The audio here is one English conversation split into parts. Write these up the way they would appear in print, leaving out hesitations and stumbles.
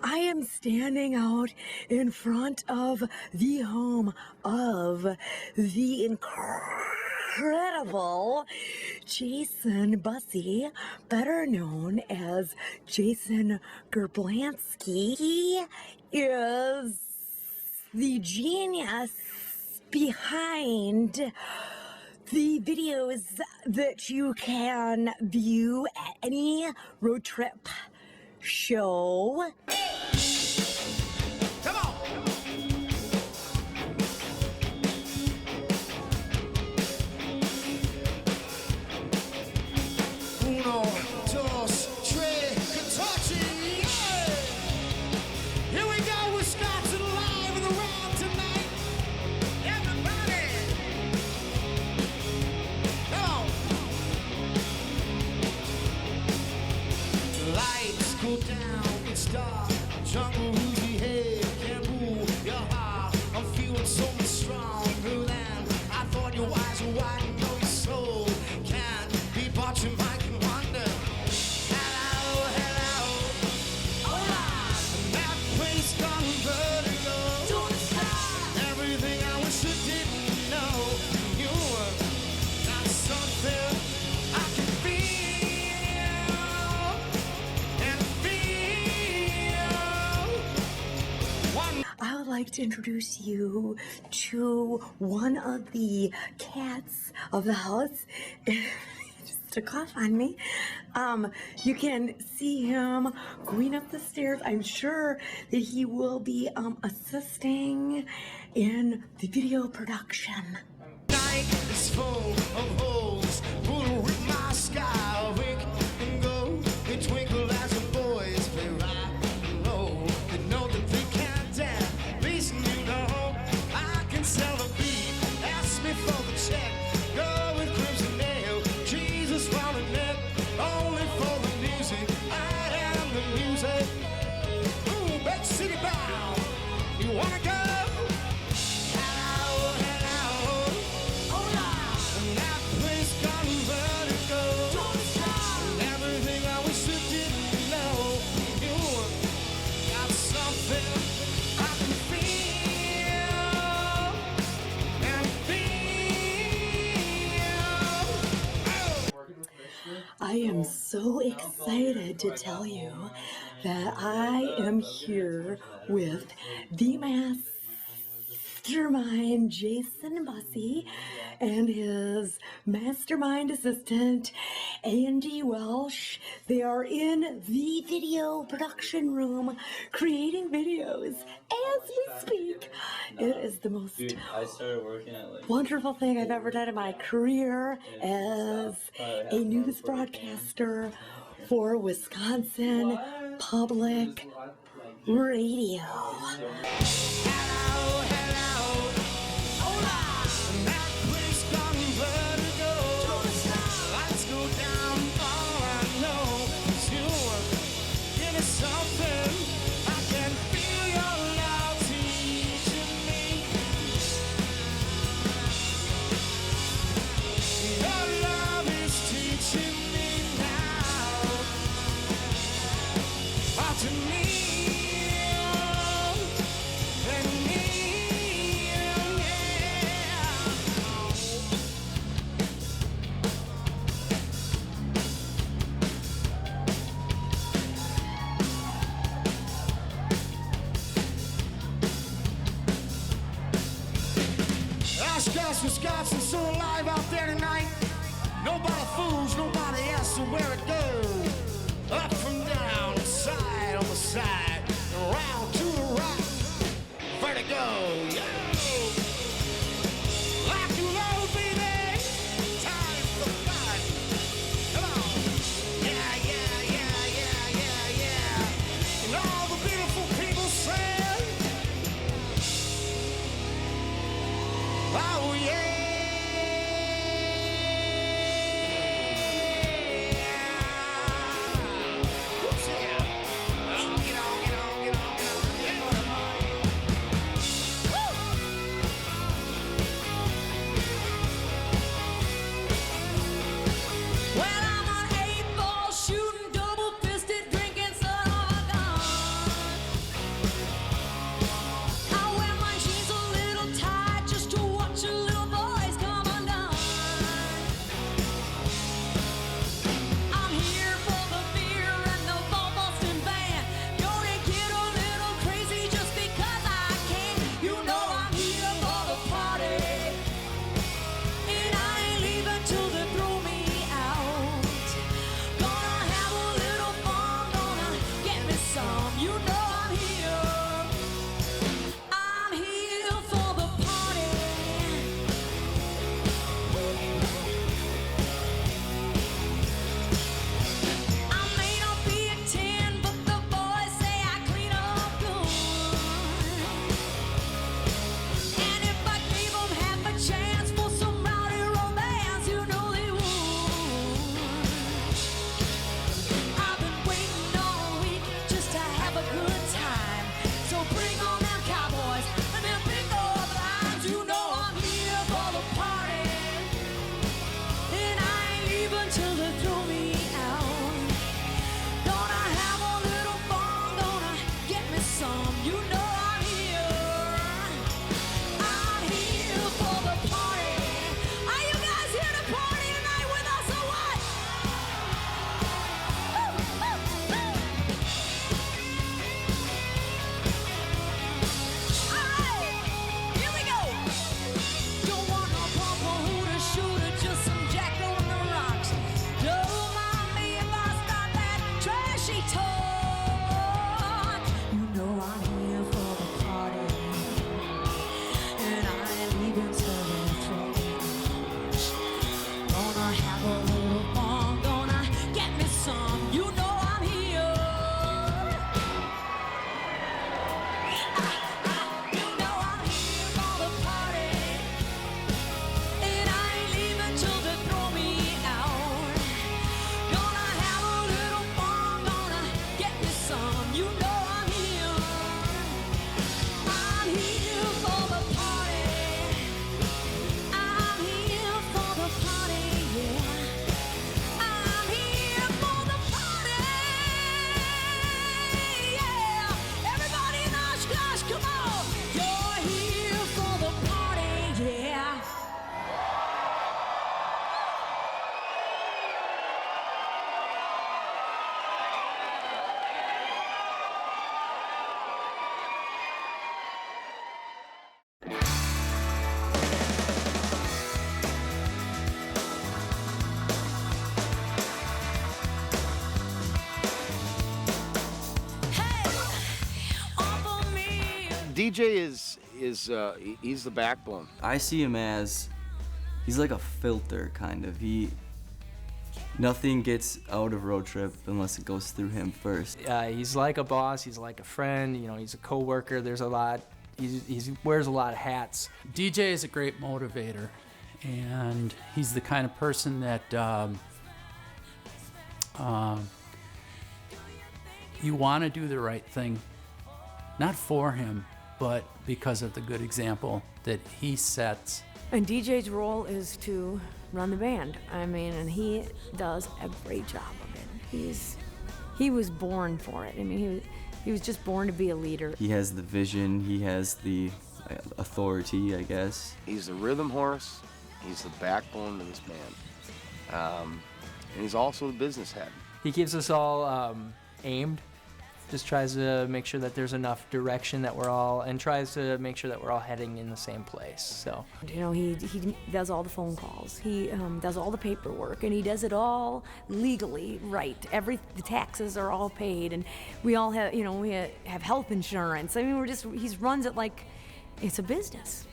I am standing out in front of the home of the incredible Jason Bussey, better known as Jason Gerblansky. He is the genius behind the videos that you can view at any road trip show. Come on! Uno, dos, tres, Kentucky! Yeah! Here we go, Wisconsin live in the round tonight! Everybody! Come on! Lights go down, it's dark. Jungle, woozy head, can't move your heart. I'm feeling so much stronger than I thought. Your eyes are wide and know your soul can't be bought. You might wonder. Hello, hello. Hola. That place gone vertigo. Don't stop. Everything I wish you didn't know. You were not something I can feel and feel. I would like to introduce you to one of the cats of the house. Just to cough on me. You can see him going up the stairs. I'm sure that he will be assisting in the video production. Night is full of holes. Will rip my sky awake and go. They twinkle as the boys play rock and roll. They know that they can't dance. Listen, you know I can sell a beat. Ask me for the check. Go with crimson nail. Jesus rolling it. Only for the music. I am the music. Ooh, Bed City bound. You wanna go? Hello, hello. Hola. That place gone vertigo. Don't stop. Everything I wish you didn't know. You got something I can feel and feel. I am so excited to tell you that I am here with the mastermind Jason Bussey and his mastermind assistant Andy Welsh. They are in the video production room creating videos as we speak. It is the most I started working at like wonderful thing I've ever done in my career as a news broadcaster for Wisconsin Public Radio. Hello, hello. Hola. That place gone vertigo. Lights go down. All I know is you. Give me something. I can feel your love teaching me. Your love is teaching me now. How to kneel and kneel, yeah. Oshkosh, Wisconsin, so alive out there tonight. Nobody fools, nobody asks where it goes. Up from down, side on the side, around to the right. Vertigo, yo! Like you know, baby. Time for fun. Come on. Yeah, yeah, yeah, yeah, yeah, yeah. And all the beautiful people say, oh yeah. some. You know I'm here. I'm here for the party. I may not be a 10, but the boys say I clean up good. And if I gave them half a chance for some rowdy romance, you know they would. I've been waiting all week just to have a good time. So bring on them cowboys and them big old lines. You know I'm here for the party. And I ain't leaving till they throw me out. Gonna have a little fun, gonna get me some. You know I'm here. I'm here for the party. Are you guys here to party tonight with us or what? Alright, here we go. Don't want no pumper, hooter, shooter, just some jack on the rocks. Don't mind me if I start that trashy talk. You know I'm here for the party, and I ain't leaving till they throw me out. Gonna have a little fun, gonna get me some. You know I'm here. You know I'm here for the party, and I ain't leaving till they throw me out. Gonna have a little fun, gonna get me some. You know I'm here. I'm here for the party. I'm here for the party, yeah. I'm here for the party, yeah. Everybody in Oshkosh, come on. You're here for the party, yeah. Offer me DJ is he's the backbone. I see him as he's like a filter, kind of. Nothing gets out of Road Trip unless it goes through him first. He's like a boss. He's like a friend. You know, he's a coworker. There's a lot. He wears a lot of hats. DJ is a great motivator, and he's the kind of person that you want to do the right thing, not for him, but because of the good example that he sets. And DJ's role is to run the band. I mean, and he does a great job of it. He was born for it. I mean, he was just born to be a leader. He has the vision. He has the authority, I guess. He's the rhythm horse. He's the backbone of this band, and he's also the business head. He keeps us all aimed. Just tries to make sure that there's enough direction that we're all, and tries to make sure that we're all heading in the same place. So, You know, he does all the phone calls. He does all the paperwork, and he does it all legally right. The taxes are all paid, and we all have, you know, we have health insurance. I mean, he runs it like it's a business.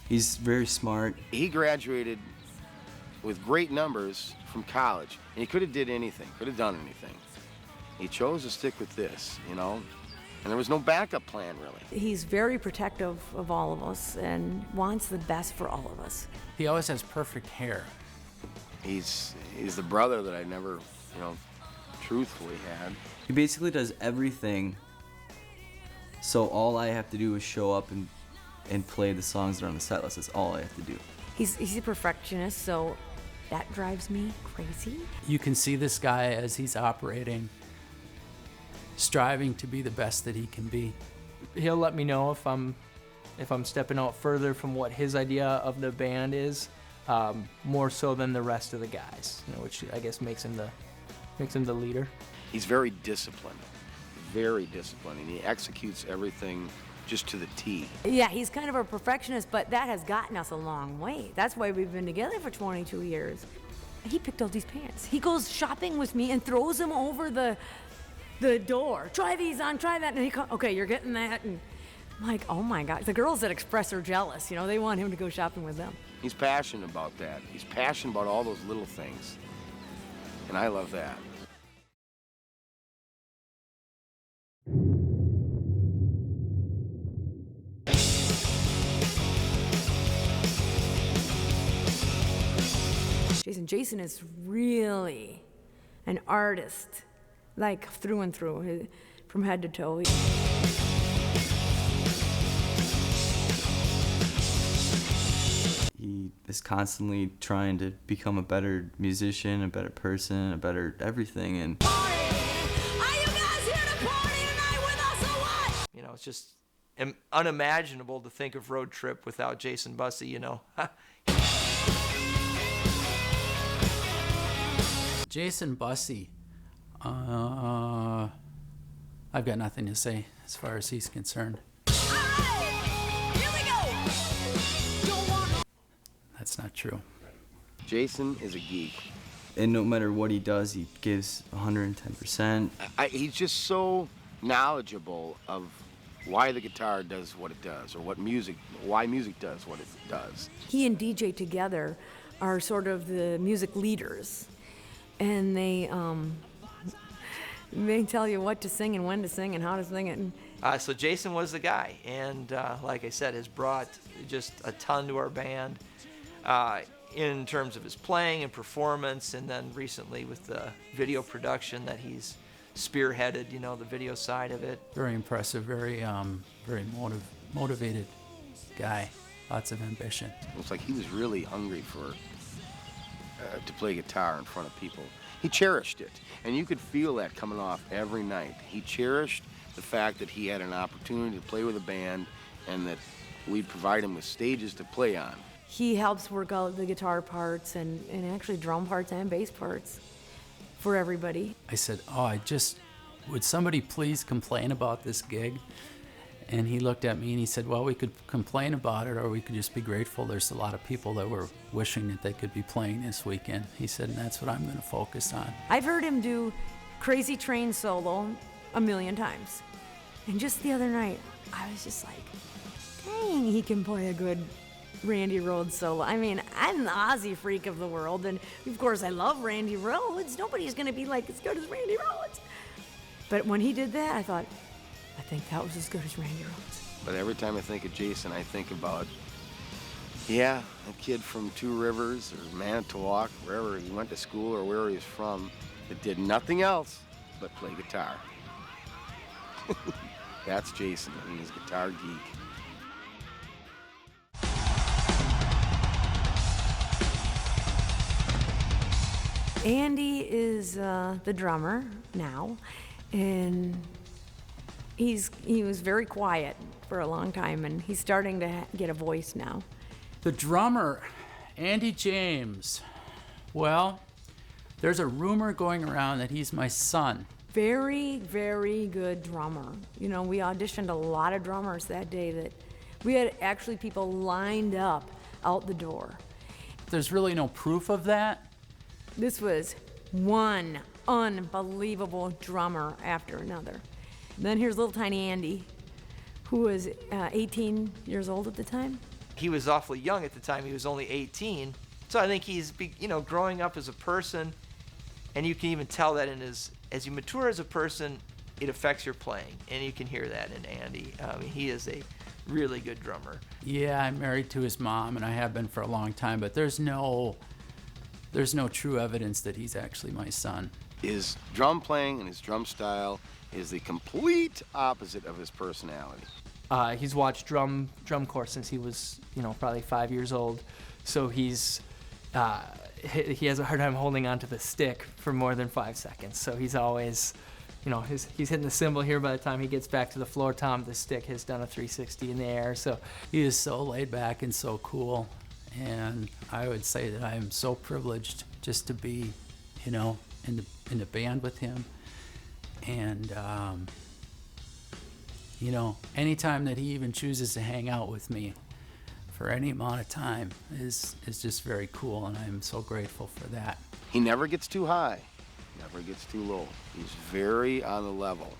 He's very smart. He graduated with great numbers from college, and he could have did anything, could have done anything. He chose to stick with this, you know, and there was no backup plan, really. He's very protective of all of us and wants the best for all of us. He always has perfect hair. He's the brother that I never, you know, truthfully had. He basically does everything, so all I have to do is show up and play the songs that are on the set list. That's all I have to do. He's a perfectionist, so that drives me crazy. You can see this guy as he's operating, striving to be the best that he can be. he'll let me know if I'm stepping out further from what his idea of the band is, more so than the rest of the guys, you know, which I guess makes him the leader. He's very disciplined, and he executes everything just to the T. Yeah, he's kind of a perfectionist, but that has gotten us a long way. That's why we've been together for 22 years. He picked out these pants. He goes shopping with me and throws them over the the door. Try these on, try that. And he okay, you're getting that. And I'm like, oh my God. The girls at Express are jealous. You know, they want him to go shopping with them. He's passionate about that. He's passionate about all those little things. And I love that. Jason is really an artist, like through and through, from head to toe. He is constantly trying to become a better musician, a better person, a better everything. And You know, it's just unimaginable to think of Road Trip without Jason Bussey, you know. Jason Bussey, I've got nothing to say as far as he's concerned. That's not true. Jason is a geek. And no matter what he does, he gives 110%. He's just so knowledgeable of why the guitar does what it does, or why music does what it does. He and DJ together are sort of the music leaders. And they tell you what to sing and when to sing and how to sing it. So Jason was the guy, and like I said, has brought just a ton to our band in terms of his playing and performance, and then recently with the video production that he's spearheaded, you know, the video side of it. Very impressive, very motivated guy, lots of ambition. It's like he was really hungry for to play guitar in front of people. He cherished it, and you could feel that coming off every night. He cherished the fact that he had an opportunity to play with a band and that we'd provide him with stages to play on. He helps work out the guitar parts and actually drum parts and bass parts for everybody. I said, would somebody please complain about this gig? And he looked at me and he said, well, we could complain about it, or we could just be grateful. There's a lot of people that were wishing that they could be playing this weekend. He said, and that's what I'm going to focus on. I've heard him do Crazy Train solo a million times. And just the other night, I was just like, dang, he can play a good Randy Rhoads solo. I mean, I'm the Aussie freak of the world, and of course I love Randy Rhoads. Nobody's going to be like as good as Randy Rhoads. But when he did that, I thought, I think that was as good as Randy Rhoads. But every time I think of Jason, I think about, a kid from Two Rivers or Manitowoc, wherever he went to school or where he was from, that did nothing else but play guitar. That's Jason, and he's a guitar geek. Andy is the drummer now, and he was very quiet for a long time, and he's starting to get a voice now. The drummer, Andy James. Well, there's a rumor going around that he's my son. Very, very good drummer. You know, we auditioned a lot of drummers that day that we had actually people lined up out the door. There's really no proof of that. This was one unbelievable drummer after another. Then here's little tiny Andy, who was 18 years old at the time. He was awfully young at the time. He was only 18. So I think he's, growing up as a person, and you can even tell that as you mature as a person, it affects your playing, and you can hear that in Andy. He is a really good drummer. Yeah, I'm married to his mom, and I have been for a long time, but there's no true evidence that he's actually my son. His drum playing and his drum style is the complete opposite of his personality. He's watched drum corps since he was, probably 5 years old. So he has a hard time holding onto the stick for more than 5 seconds. So he's always, he's hitting the cymbal here. By the time he gets back to the floor tom, the stick has done a 360 in the air. So he is so laid back and so cool. And I would say that I am so privileged just to be, in the band with him. And, anytime that he even chooses to hang out with me for any amount of time is just very cool, and I'm so grateful for that. He never gets too high. Never gets too low. He's very on the level.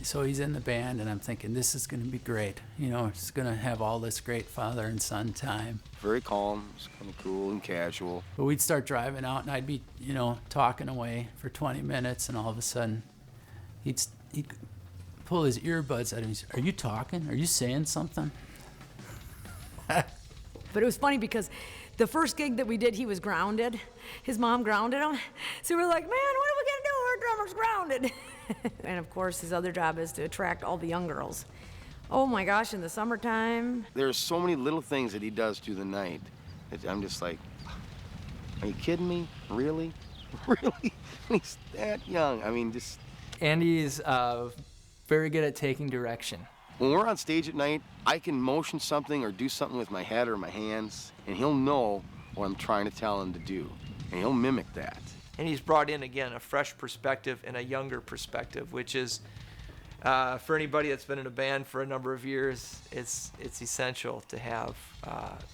So he's in the band, and I'm thinking, this is going to be great. You know, it's going to have all this great father and son time. Very calm, it's kind of cool and casual. But we'd start driving out, and I'd be, you know, talking away for 20 minutes, and all of a sudden, he'd pull his earbuds out, and he'd say, "Are you talking? Are you saying something?" But it was funny because the first gig that we did, he was grounded. His mom grounded him. So we were like, man, what are we gonna do? Our drummer's grounded. And of course, his other job is to attract all the young girls. Oh my gosh, in the summertime. There's so many little things that he does through the night that I'm just like, are you kidding me? Really? Really? He's that young. I mean, just... Andy's very good at taking direction. When we're on stage at night, I can motion something or do something with my head or my hands, and he'll know what I'm trying to tell him to do, and he'll mimic that. And he's brought in, again, a fresh perspective and a younger perspective, which is, for anybody that's been in a band for a number of years, it's essential to have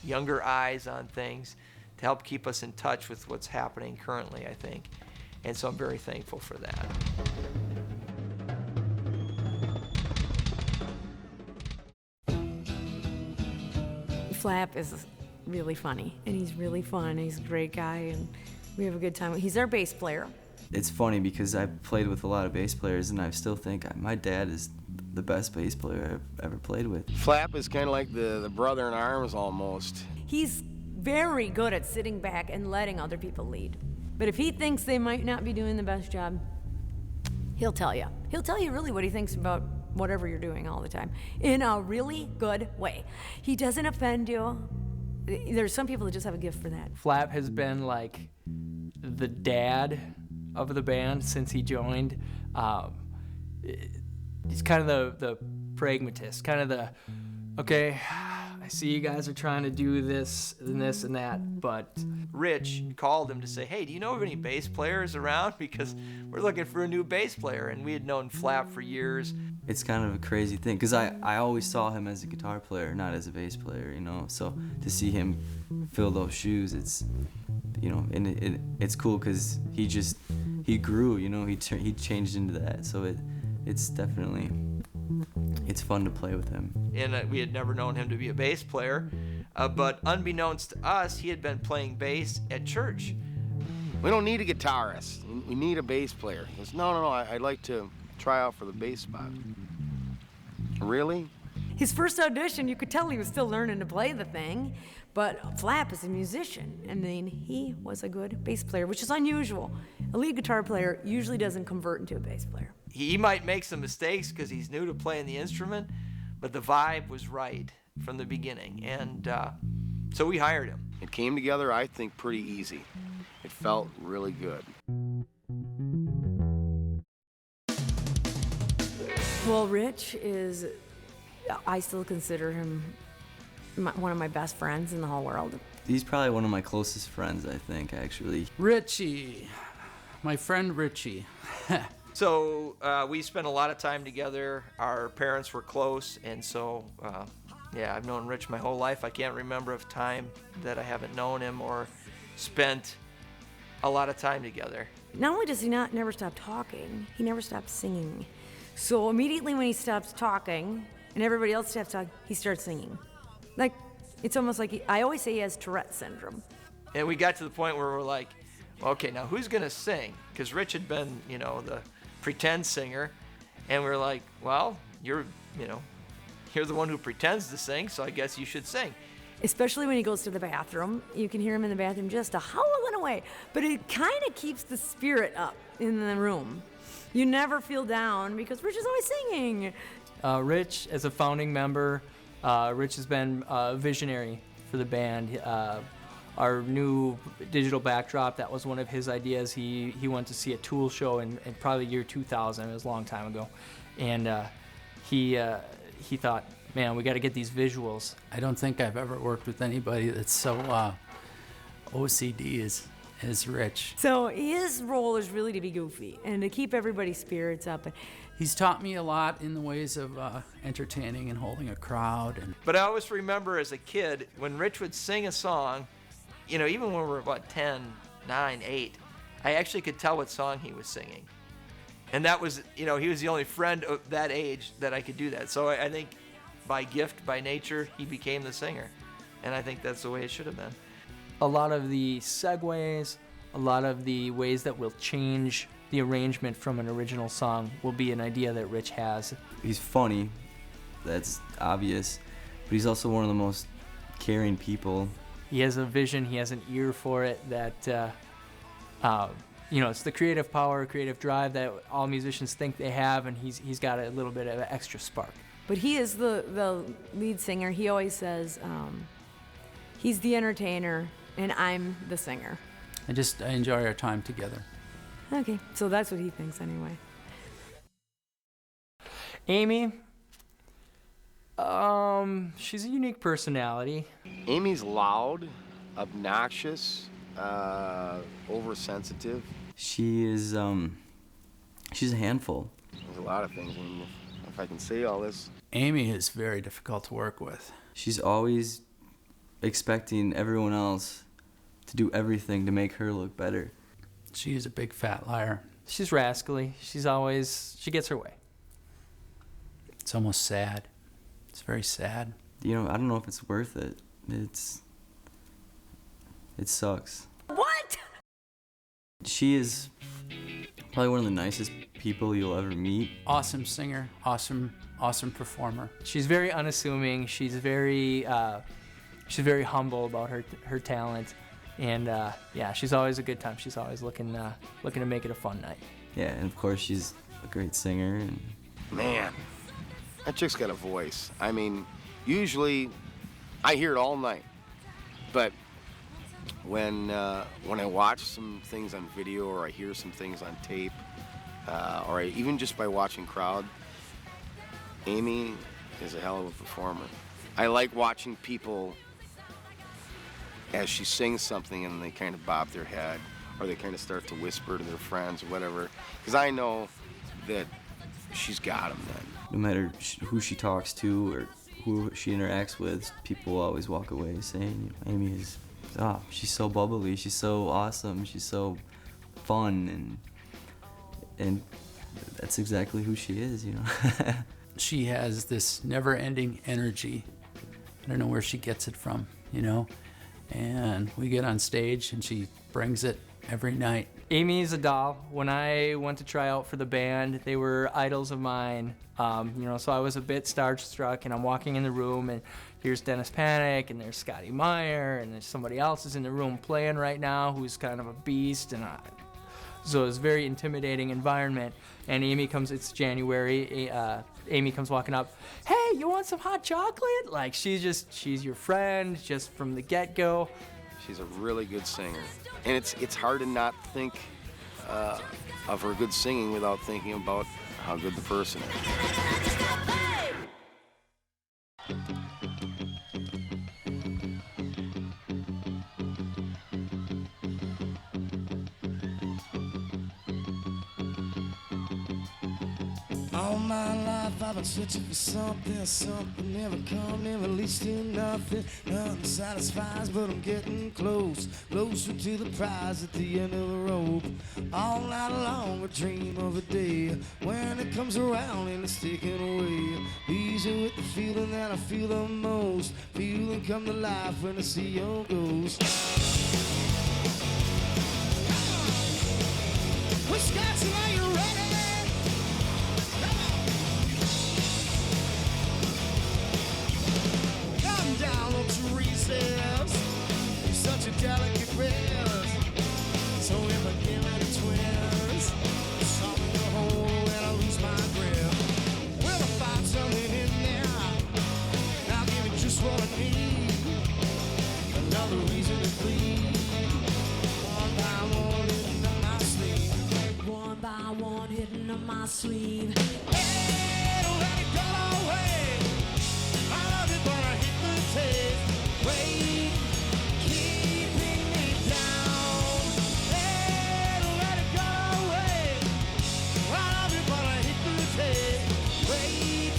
younger eyes on things to help keep us in touch with what's happening currently, I think. And so I'm very thankful for that. Flap is really funny, and he's really fun. He's a great guy, and we have a good time. He's our bass player. It's funny because I've played with a lot of bass players, and I still think my dad is the best bass player I've ever played with. Flap is kind of like the brother in arms almost. He's very good at sitting back and letting other people lead. But if he thinks they might not be doing the best job, he'll tell you. He'll tell you really what he thinks about whatever you're doing all the time, in a really good way. He doesn't offend you. There's some people that just have a gift for that. Flap has been like the dad of the band since he joined. He's kind of the pragmatist, kind of the, okay, I see you guys are trying to do this and this and that, but Rich called him to say, hey, do you know of any bass players around? Because we're looking for a new bass player, and we had known Flap for years. It's kind of a crazy thing because I always saw him as a guitar player, not as a bass player, you know. So to see him fill those shoes, it's, you know, and it's cool because he grew, you know. He changed into that. So it's definitely, it's fun to play with him. And we had never known him to be a bass player, but unbeknownst to us, he had been playing bass at church. We don't need a guitarist. We need a bass player. He goes, no, I'd like to try out for the bass spot. Really? His first audition, you could tell he was still learning to play the thing, but Flap is a musician. I mean, he was a good bass player, which is unusual. A lead guitar player usually doesn't convert into a bass player. He might make some mistakes because he's new to playing the instrument, but the vibe was right from the beginning, and so we hired him. It came together, I think, pretty easy. It felt really good. Well, Rich is, I still consider him one of my best friends in the whole world. He's probably one of my closest friends, I think, actually. Richie, my friend Richie. So we spent a lot of time together. Our parents were close, and so yeah, I've known Rich my whole life. I can't remember a time that I haven't known him or spent a lot of time together. Not only does he never stop talking, he never stops singing. So immediately when he stops talking and everybody else stops talking, he starts singing. Like, it's almost like I always say he has Tourette syndrome. And we got to the point where we're like, okay, now who's gonna sing? Because Rich had been, you know, the pretend singer, and we're like, well, you're the one who pretends to sing, so I guess you should sing. Especially when he goes to the bathroom. You can hear him in the bathroom just howling away. But it kind of keeps the spirit up in the room. You never feel down because Rich is always singing. Rich, as a founding member, Rich has been a visionary for the band. Our new digital backdrop, that was one of his ideas. He went to see a Tool show in probably year 2000. It was a long time ago. And he thought, man, we got to get these visuals. I don't think I've ever worked with anybody that's so OCD as Rich. So his role is really to be goofy and to keep everybody's spirits up. He's taught me a lot in the ways of entertaining and holding a crowd. But I always remember as a kid, when Rich would sing a song, you know, even when we were about 10, 9, 8, I actually could tell what song he was singing. And that was, he was the only friend of that age that I could do that. So I think by gift, by nature, he became the singer. And I think that's the way it should have been. A lot of the segues, a lot of the ways that will change the arrangement from an original song will be an idea that Rich has. He's funny, that's obvious, but he's also one of the most caring people. He has a vision, he has an ear for it that, it's the creative power, creative drive that all musicians think they have, and he's got a little bit of an extra spark. But he is the lead singer. He always says he's the entertainer and I'm the singer. I enjoy our time together. Okay, so that's what he thinks anyway. Amy, she's a unique personality. Amy's loud, obnoxious, oversensitive. She is, she's a handful. There's a lot of things. I mean, if I can say all this. Amy is very difficult to work with. She's always expecting everyone else to do everything to make her look better. She is a big fat liar. She's rascally. She gets her way. It's almost sad. It's very sad. I don't know if it's worth it. It sucks. What? She is probably one of the nicest people you'll ever meet. Awesome singer, awesome performer. She's very unassuming. She's very humble about her talent, and she's always a good time. She's always looking to make it a fun night. Yeah, and of course she's a great singer. And Man, that chick's got a voice. I mean, usually I hear it all night, but when I watch some things on video or I hear some things on tape, or even just by watching crowd, Amy is a hell of a performer. I like watching people as she sings something and they kind of bob their head or they kind of start to whisper to their friends or whatever, because I know that she's got them then. no matter who she talks to or who she interacts with, people will always walk away saying, Amy is, she's so bubbly, she's so awesome, she's so fun, and that's exactly who she is, She has this never-ending energy. I don't know where she gets it from, And we get on stage and she brings it every night. Amy's a doll. When I went to try out for the band, they were idols of mine. So I was a bit starstruck, and I'm walking in the room, and here's Dennis Panic, and there's Scotty Meyer, and there's somebody else is in the room playing right now who's kind of a beast, so it's a very intimidating environment. And Amy comes, it's January, Amy comes walking up, hey, you want some hot chocolate? Like, she's your friend, just from the get-go. She's a really good singer. And it's hard to not think of her good singing without thinking about how good the person is. All my life I've been searching for something never come, never leads to nothing. Nothing satisfies, but I'm getting closer to the prize at the end of the rope. All night long I dream of a day when it comes around and it's taken away. Easy with the feeling that I feel the most, feeling come to life when I see your ghost. Wisconsin, are you ready? You're such a delicate rest. So if I give it a twist, something to hold when I lose my grip. Will I find something in there? I'll give it just what I need. Another reason to bleed. One by one hitting on my sleeve. One by one hitting on my sleeve. Hey, don't let it go away. I love it when I hit the tape. Wait, keeping me down. Hey, don't let it go away. I love it when I hit the tape. Wait,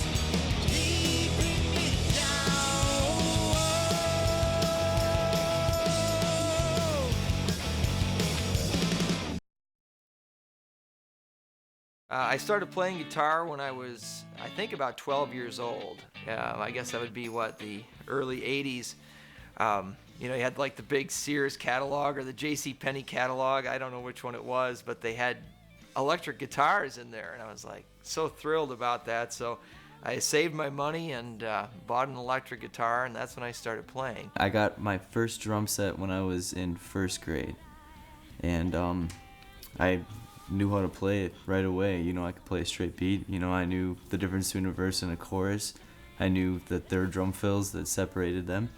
keeping me down. I started playing guitar when I was, I think, about 12 years old. I guess that would be, the early 80s. You had like the big Sears catalog or the J.C. Penney catalog. I don't know which one it was, but they had electric guitars in there, and I was like so thrilled about that. So I saved my money and bought an electric guitar, and that's when I started playing. I got my first drum set when I was in first grade, and I knew how to play it right away. I could play a straight beat. I knew the difference between a verse and a chorus. I knew that there were drum fills that separated them,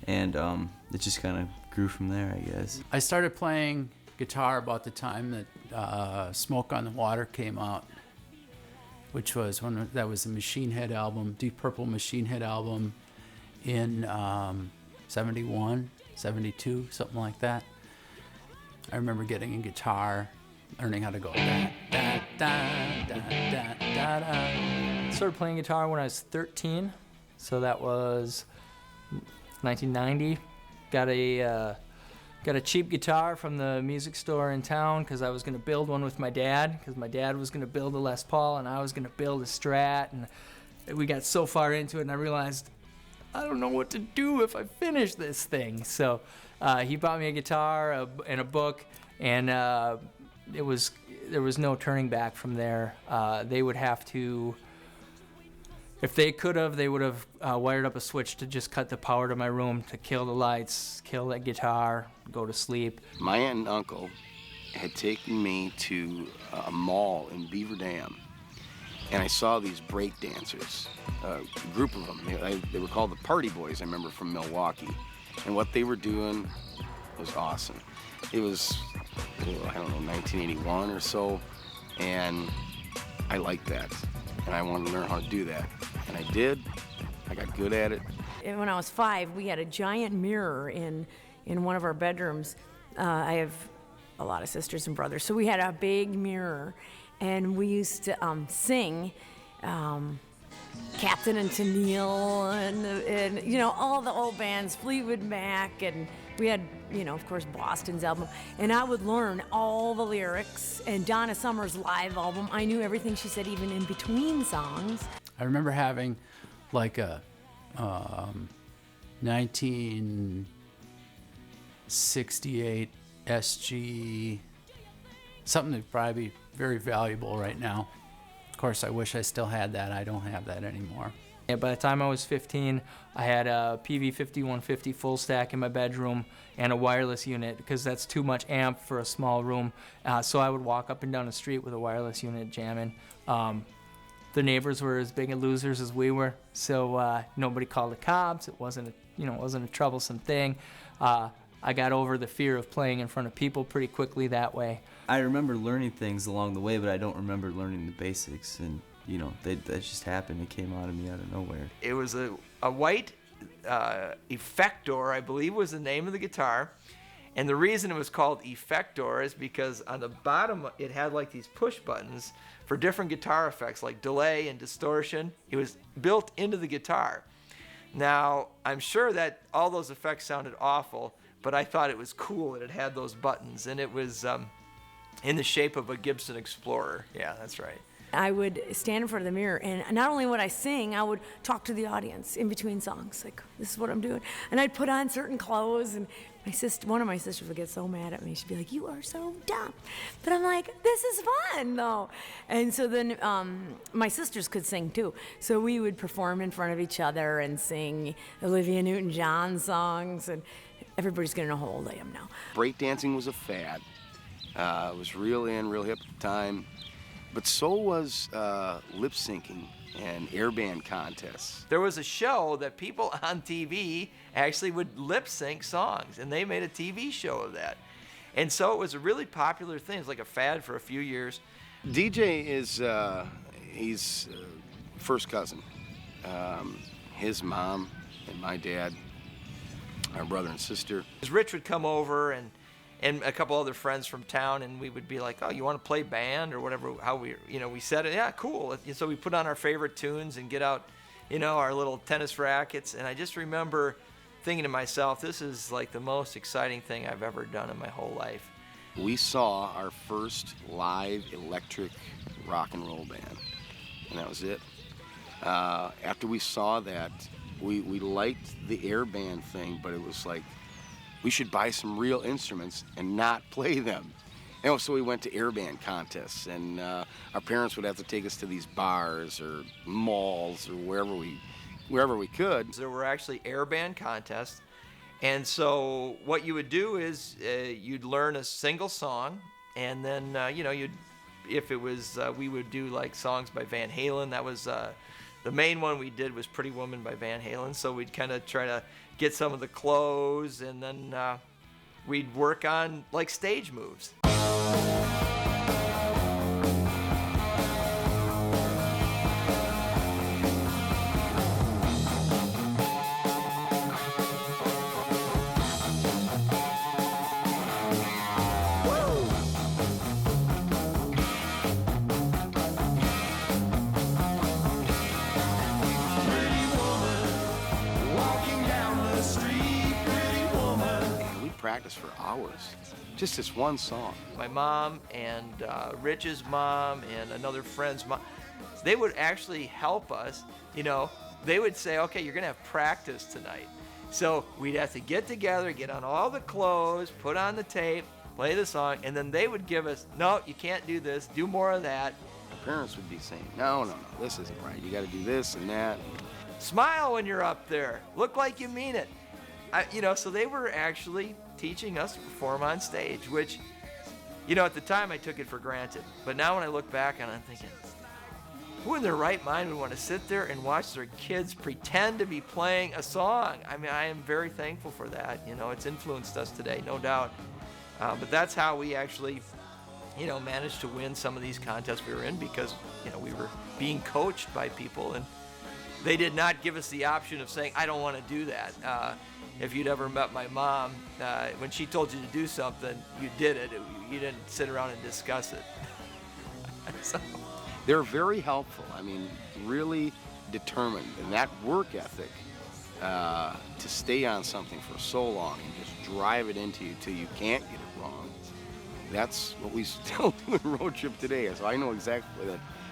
and it just kind of grew from there, I guess. I started playing guitar about the time that Smoke on the Water came out, which was that was the Machine Head album, Deep Purple Machine Head album in 71, 72, something like that. I remember getting a guitar, learning how to go da da da da da da da. Started playing guitar when I was 13, so that was 1990. Got a cheap guitar from the music store in town because I was going to build one with my dad, because my dad was going to build a Les Paul and I was going to build a Strat, and we got so far into it and I realized I don't know what to do if I finish this thing. So he bought me a guitar and a book, and there was no turning back from there. They would have to, if they could have, they would have wired up a switch to just cut the power to my room to kill the lights, kill that guitar, go to sleep. My aunt and uncle had taken me to a mall in Beaver Dam, and I saw these break dancers, a group of them. They were called the Party Boys, I remember, from Milwaukee. And what they were doing was awesome. It was, I don't know, 1981 or so, and I liked that. And I wanted to learn how to do that. And I did. I got good at it. And when I was 5, we had a giant mirror in one of our bedrooms. I have a lot of sisters and brothers, so we had a big mirror, and we used to sing Captain and Tennille and all the old bands, Fleetwood Mac, and we had of course Boston's album, and I would learn all the lyrics. And Donna Summer's live album, I knew everything she said, even in between songs. I remember having like a 1968 SG, something that'd probably be very valuable right now. Of course, I wish I still had that. I don't have that anymore. Yeah, by the time I was 15, I had a PV5150 full stack in my bedroom and a wireless unit, because that's too much amp for a small room. So I would walk up and down the street with a wireless unit jamming. The neighbors were as big a losers as we were, so nobody called the cops. It wasn't a troublesome thing. I got over the fear of playing in front of people pretty quickly that way. I remember learning things along the way, but I don't remember learning the basics, and that just happened. It came out of me out of nowhere. It was a white Effector, I believe was the name of the guitar. And the reason it was called Effector is because on the bottom it had like these push buttons for different guitar effects like delay and distortion. It was built into the guitar. Now, I'm sure that all those effects sounded awful, but I thought it was cool that it had those buttons, and it was in the shape of a Gibson Explorer. Yeah, that's right. I would stand in front of the mirror, and not only would I sing, I would talk to the audience in between songs, like, this is what I'm doing. And I'd put on certain clothes, and one of my sisters would get so mad at me. She'd be like, you are so dumb. But I'm like, this is fun, though. And so then my sisters could sing, too. So we would perform in front of each other and sing Olivia Newton-John songs, and everybody's going to know how old I am now. Breakdancing was a fad. It was real hip at the time. But so was lip syncing and airband contests. There was a show that people on TV actually would lip sync songs, and they made a TV show of that. And so it was a really popular thing. It was like a fad for a few years. DJ is, he's first cousin. His mom and my dad, our brother and sister. Rich would come over and a couple other friends from town, and we would be like, oh, you want to play band or whatever, how we said it. Yeah, cool. And so we put on our favorite tunes and get out, our little tennis rackets. And I just remember thinking to myself, this is like the most exciting thing I've ever done in my whole life. We saw our first live electric rock and roll band. And that was it. After we saw that, we liked the air band thing, but it was like, we should buy some real instruments and not play them. And so we went to air band contests, and our parents would have to take us to these bars or malls or wherever we could. There were actually air band contests, and so what you would do is you'd learn a single song, and then if it was we would do like songs by Van Halen. That was the main one we did was Pretty Woman by Van Halen. So we'd kind of try to get some of the clothes, and then we'd work on like stage moves. Practice for hours, just this one song. My mom and Rich's mom and another friend's mom, they would actually help us. They would say, okay, you're gonna have practice tonight. So we'd have to get together, get on all the clothes, put on the tape, play the song, and then they would give us, no, you can't do this, do more of that. Our parents would be saying, no, this isn't right. You gotta do this and that. Smile when you're up there. Look like you mean it. So they were actually teaching us to perform on stage, which, at the time I took it for granted. But now when I look back on it, I'm thinking, who in their right mind would want to sit there and watch their kids pretend to be playing a song? I mean, I am very thankful for that. It's influenced us today, no doubt. But that's how we actually, managed to win some of these contests we were in, because, we were being coached by people, and they did not give us the option of saying, I don't want to do that. If you'd ever met my mom, when she told you to do something, you did it. You didn't sit around and discuss it. So. They're very helpful. I mean, really determined. And that work ethic, to stay on something for so long and just drive it into you till you can't get it wrong, that's what we still do in Road Trip today. So I know exactly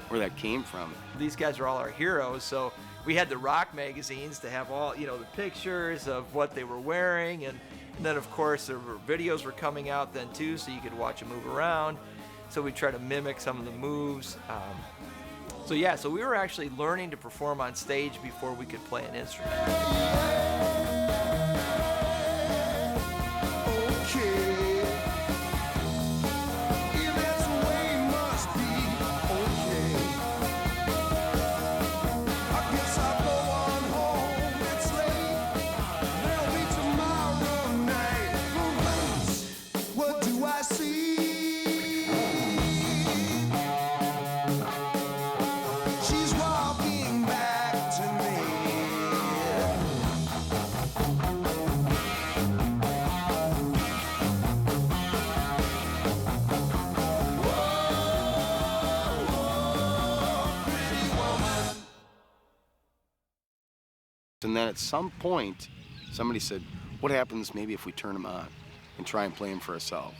where that came from. These guys are all our heroes, so we had the rock magazines to have all, the pictures of what they were wearing, and then of course there were videos were coming out then too, so you could watch them move around. So we try to mimic some of the moves. So we were actually learning to perform on stage before we could play an instrument. And then at some point, somebody said, what happens maybe if we turn them on and try and play them for ourselves?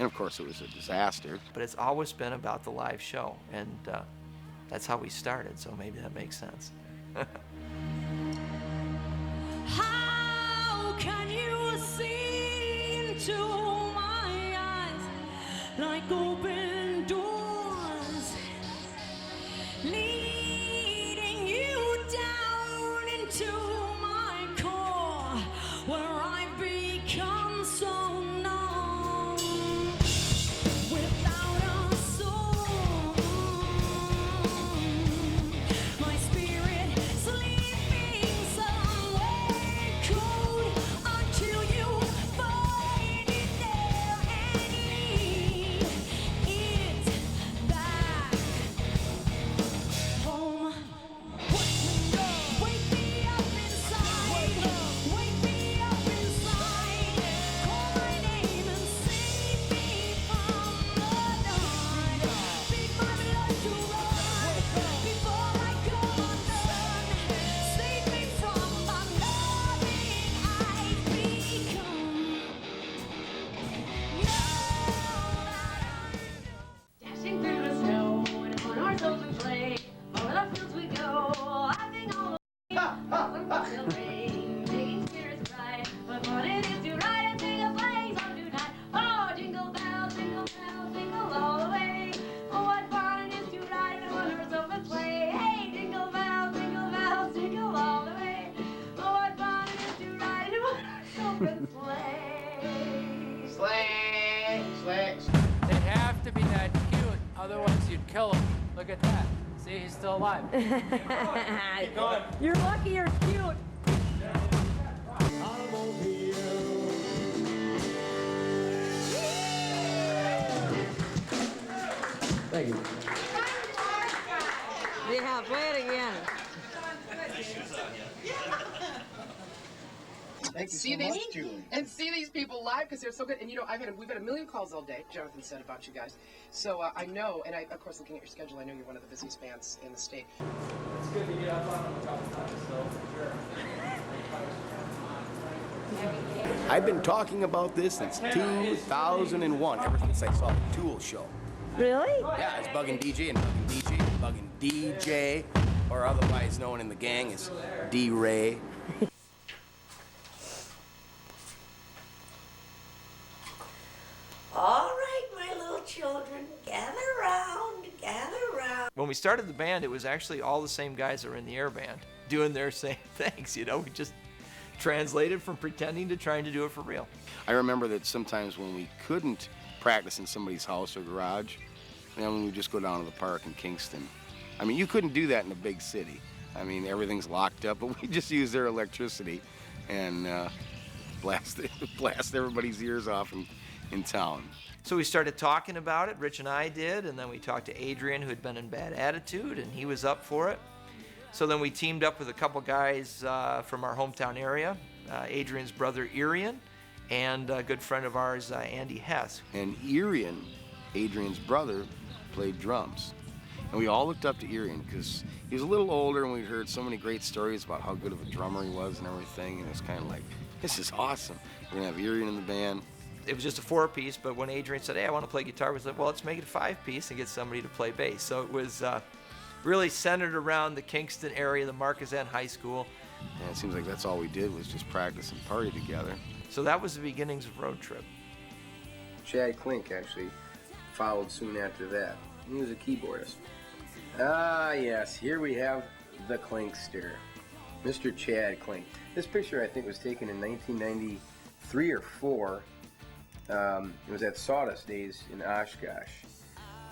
And of course it was a disaster. But it's always been about the live show, and that's how we started, so maybe that makes sense. How can you see into my eyes like open doors, leading you down into my core, where I become so numb without a soul, my spirit sleeping somewhere cold until you find it there and leave it They'd have to be that cute, otherwise you'd kill them. Look at that. See, he's still alive. Keep going. You're lucky you're cute. Thank you. Yeah, play it again. Thank you so much, Julie. And see these people live because they're so good. And you know, we've had a million calls all day, Jonathan said, about you guys. So I know, and of course, looking at your schedule, I know you're one of the busiest bands in the state. It's good to get up on them a couple times, so for sure. I've been talking about this since 2001, ever since I saw the Tool show. Really? Yeah, it's bugging DJ and bugging DJ, or otherwise known in the gang as D-Ray. All right, my little children, gather round, gather round. When we started the band, it was actually all the same guys that were in the air band doing their same things. You know, we just translated from pretending to trying to do it for real. I remember that sometimes when we couldn't practice in somebody's house or garage, then we would just go down to the park in Kingston. I mean, you couldn't do that in a big city. I mean, everything's locked up, but we just use their electricity and blast everybody's ears off in town. So we started talking about it, Rich and I did, and then we talked to Adrian, who had been in Bad Attitude, and he was up for it. So then we teamed up with a couple guys from our hometown area, Adrian's brother Irian, and a good friend of ours, Andy Hess. And Irian, Adrian's brother, played drums. And we all looked up to Irian because he was a little older and we'd heard so many great stories about how good of a drummer he was and everything. And it was kind of like, this is awesome. We're going to have Irian in the band. It was just a 4-piece, but when Adrian said, hey, I want to play guitar, we said, well, let's make it a 5-piece and get somebody to play bass. So it was really centered around the Kingston area, the Marquezine High School. And it seems like that's all we did was just practice and party together. So that was the beginnings of Road Trip. Chad Klink actually followed soon after that. He was a keyboardist. Ah, yes, here we have the Klinkster, Mr. Chad Klink. This picture, I think, was taken in 1993 or 4. It was at Sawdust Days in Oshkosh.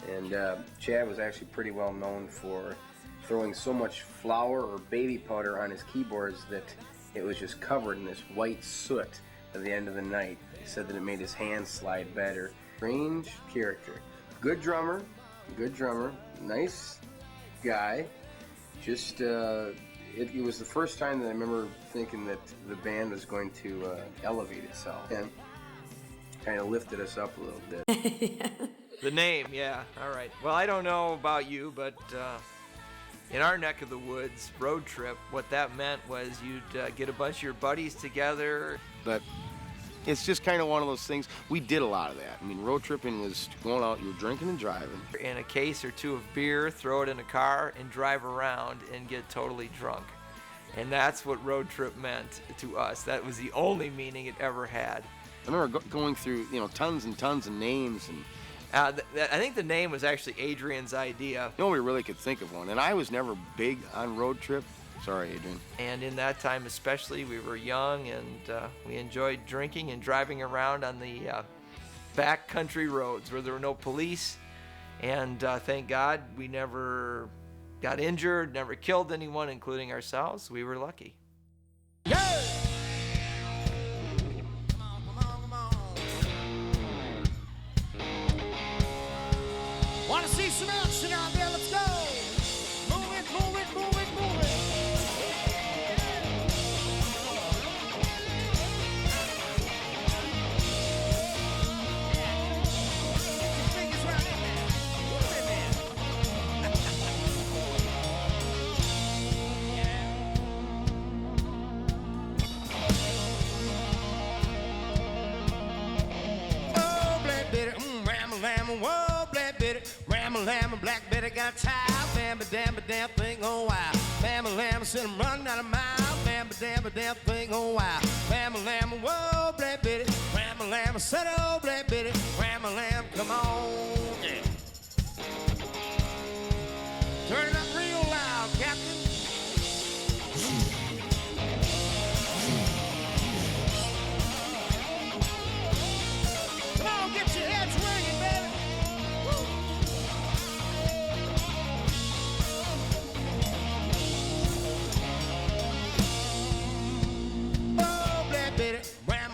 And Chad was actually pretty well known for throwing so much flour or baby powder on his keyboards that it was just covered in this white soot at the end of the night. He said that it made his hands slide better. Strange character. Good drummer, nice guy. Just, it was the first time that I remember thinking that the band was going to elevate itself and kind of lifted us up a little bit. The name, yeah, all right. Well, I don't know about you, but in our neck of the woods, Road Trip, what that meant was you'd get a bunch of your buddies together. But it's just kind of one of those things. We did a lot of that. I mean, road tripping was going out, you were drinking and driving. In a case or two of beer, throw it in a car, and drive around and get totally drunk. And that's what Road Trip meant to us. That was the only meaning it ever had. I remember going through, tons and tons of names. And I think the name was actually Adrian's idea. no one really could think of one. And I was never big on Road Trip. Sorry, Adrian. And in that time especially, we were young and we enjoyed drinking and driving around on the backcountry roads where there were no police. And thank God we never got injured, never killed anyone, including ourselves. We were lucky. Yeah! Want to see some action out there? Let's go! Move it, move it, move it, move it! Oh, Black Betty, ram-a-lam, whoa, Black Betty, ram-a-lam, Black Betty got tired, bam-a-dam-a-dam thing, oh wow, bam-a-lam, send him running out of mile, bam-a-dam-a-dam thing, oh wow, bam-a-lam, whoa, Black Betty, ram-a-lam, said oh, Black Betty, ram-a-lam, come on, yeah. Turn it up real loud, Captain.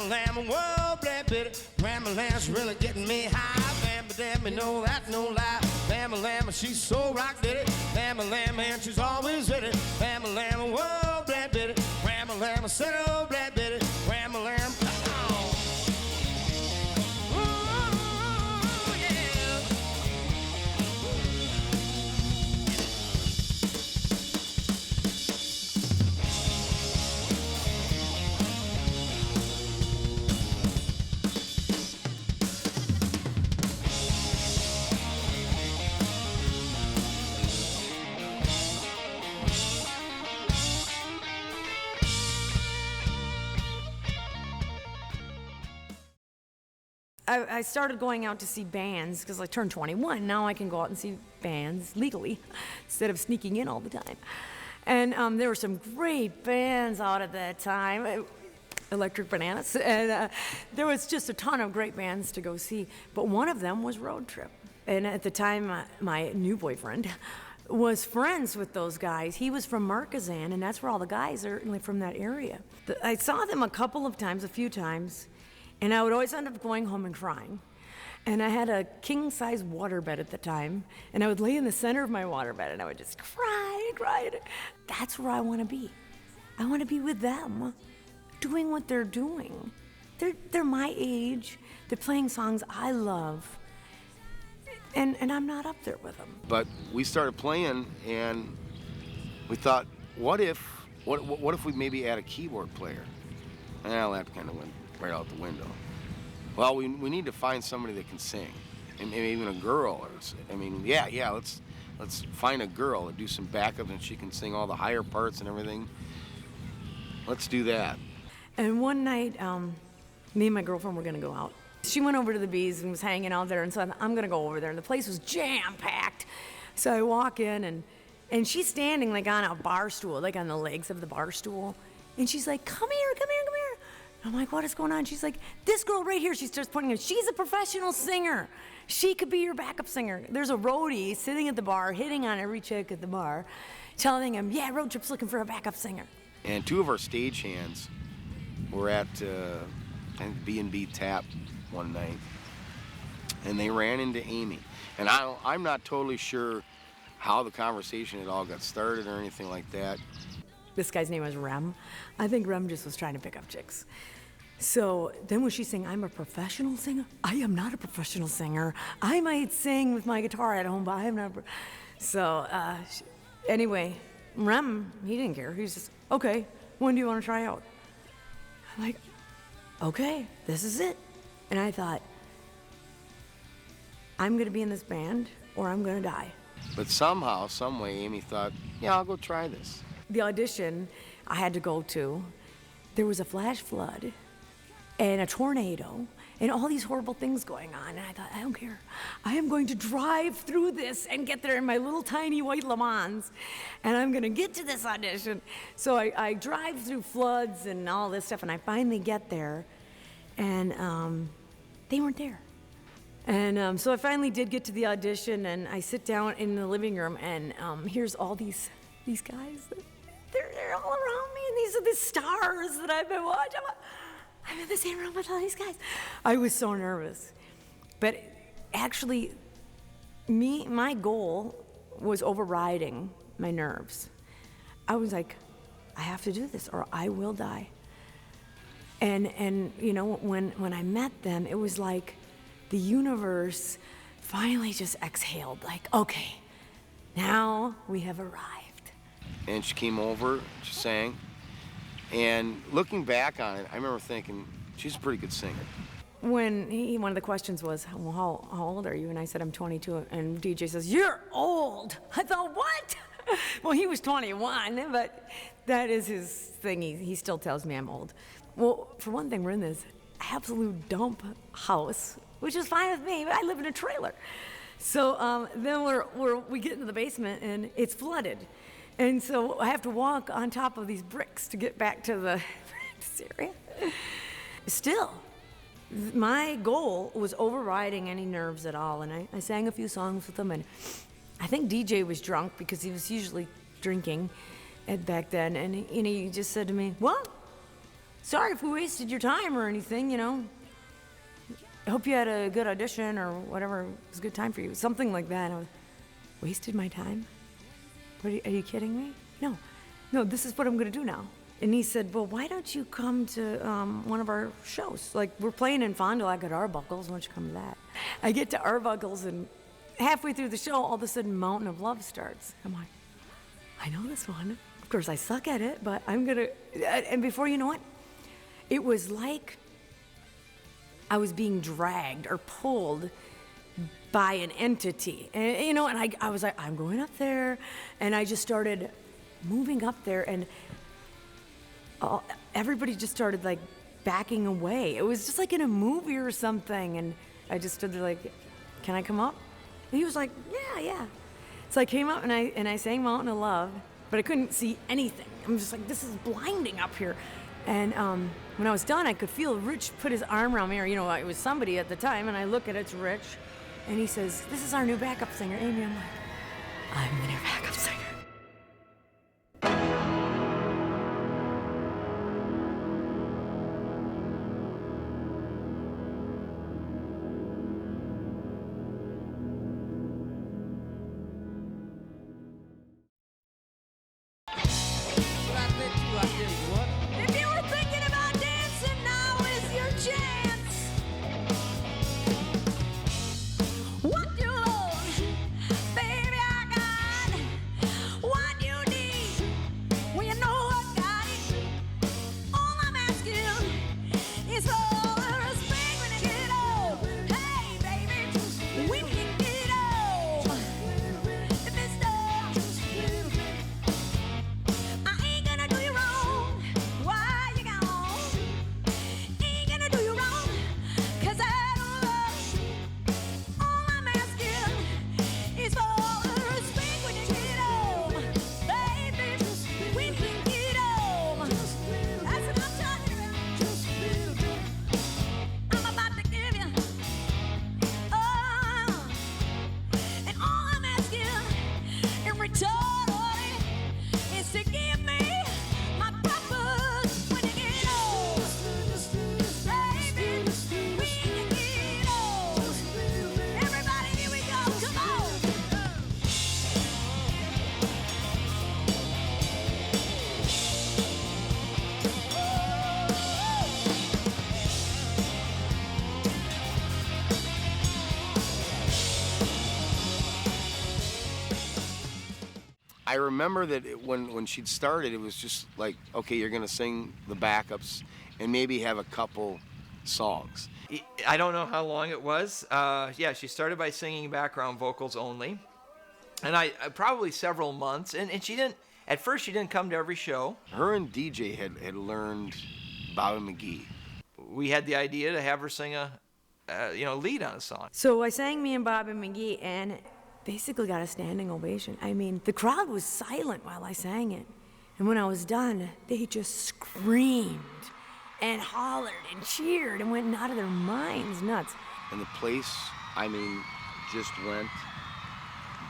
Ram-a-lam, whoa, black bitty. Ram-a-lam's really getting me high. Bam-a-dam, me know that, no lie. Ram-a-lam, she's so rock did Ram-a-lam, and she's always ready. Ram-a-lam, whoa, black bitty. Ram-a-lam, I said, oh, black bitty. Ram-a-lam, oh. Ooh, yeah. I started going out to see bands because I turned 21. Now I can go out and see bands legally instead of sneaking in all the time. And there were some great bands out at that time, Electric Bananas, and there was just a ton of great bands to go see. But one of them was Road Trip. And at the time, my new boyfriend was friends with those guys. He was from Marquezan, and that's where all the guys are, like, from that area. I saw them a few times, and I would always end up going home and crying. And I had a king-size waterbed at the time, and I would lay in the center of my waterbed, and I would just cry and cry. That's where I want to be. I want to be with them, doing what they're doing. They're my age. They're playing songs I love, and I'm not up there with them. But we started playing, and we thought, what if we maybe add a keyboard player? Well, that kind of went right out the window. Well, we need to find somebody that can sing, and maybe even a girl. Let's find a girl and do some backup, and she can sing all the higher parts and everything. Let's do that. And one night, me and my girlfriend were gonna go out. She went over to the Bees and was hanging out there, and so I'm gonna go over there, and the place was jam-packed. So I walk in, and she's standing like on a bar stool, like on the legs of the bar stool, and she's like, come here. I'm like, what is going on? She's like, this girl right here. She starts pointing at, she's a professional singer. She could be your backup singer. There's a roadie sitting at the bar, hitting on every chick at the bar, telling him, yeah, Road Trip's looking for a backup singer. And two of our stagehands were at B&B Tap one night, and they ran into Amy. And I'm not totally sure how the conversation had all got started or anything like that. This guy's name was Rem. I think Rem just was trying to pick up chicks. So then when she's saying, I'm a professional singer, I am not a professional singer. I might sing with my guitar at home, but I am not. So anyway, Rem, he didn't care. He was just, okay, when do you want to try out? I'm like, okay, this is it. And I thought, I'm going to be in this band or I'm going to die. But somehow, some way, Amy thought, yeah, I'll go try this. The audition I had to go to, there was a flash flood and a tornado and all these horrible things going on. And I thought, I don't care. I am going to drive through this and get there in my little tiny white Le Mans, and I'm going to get to this audition. So I drive through floods and all this stuff, and I finally get there, and they weren't there. And so I finally did get to the audition, and I sit down in the living room, and here's all these guys. They're all around me, and these are the stars that I've been watching. I'm in the same room with all these guys. I was so nervous. But actually, my goal was overriding my nerves. I was like, I have to do this or I will die. And you know, when I met them, it was like the universe finally just exhaled, like, okay, now we have arrived. And she came over, she sang. And looking back on it, I remember thinking, she's a pretty good singer. When one of the questions was, well, how old are you? And I said, I'm 22. And DJ says, you're old. I thought, what? Well, he was 21, but that is his thing. He still tells me I'm old. Well, for one thing, we're in this absolute dump house, which is fine with me. I live in a trailer. So then we get into the basement, and it's flooded. And so I have to walk on top of these bricks to get back to the practice area. Still, my goal was overriding any nerves at all, and I sang a few songs with them, and I think DJ was drunk because he was usually drinking back then, and he just said to me, well, sorry if we wasted your time or anything, you know. I hope you had a good audition or whatever. It was a good time for you. Something like that. I was, wasted my time? Are you kidding me? No, this is what I'm gonna do now. And he said, well, why don't you come to one of our shows? Like, we're playing in Fond du Lac at Arbuckle's. Why don't you come to that? I get to Arbuckle's, and halfway through the show, all of a sudden, Mountain of Love starts. I'm like, I know this one. Of course, I suck at it, but I'm gonna... And before you know it, it was like I was being dragged or pulled by an entity. And, you know, and I was like, I'm going up there. And I just started moving up there, and everybody just started like backing away. It was just like in a movie or something. And I just stood there like, can I come up? And he was like, yeah. So I came up and I sang Mountain of Love, but I couldn't see anything. I'm just like, this is blinding up here. And when I was done, I could feel Rich put his arm around me, or, you know, it was somebody at the time, and I look at it's Rich, and he says, this is our new backup singer, Amy. I'm like, I'm the new backup singer. If you were thinking about dancing, now is your chance. What you want, baby, I got what you need. Well, you know I got it. All I'm asking is all the respect when you get old. Hey, baby, when you get old, if it's I ain't gonna do you wrong. Why you gone? Ain't gonna do you wrong, 'cause I don't love you. All I'm asking is for the respect when you get home. Baby, when you get home. That's what I'm talking about. I'm about to give you. Oh, and all I'm asking in return is to give me my purpose when you get old. Baby, when you get old. Everybody, here we go. Come on. I remember that when she'd started, it was just like, okay, you're gonna sing the backups and maybe have a couple songs. I don't know how long it was. Yeah, she started by singing background vocals only, and I probably several months. And she didn't. At first, she didn't come to every show. Her and DJ had learned Bobby McGee. We had the idea to have her sing a lead on a song. So I sang Me and Bobby McGee, and basically got a standing ovation. I mean, the crowd was silent while I sang it. And when I was done, they just screamed and hollered and cheered and went out of their minds nuts. And the place, I mean, just went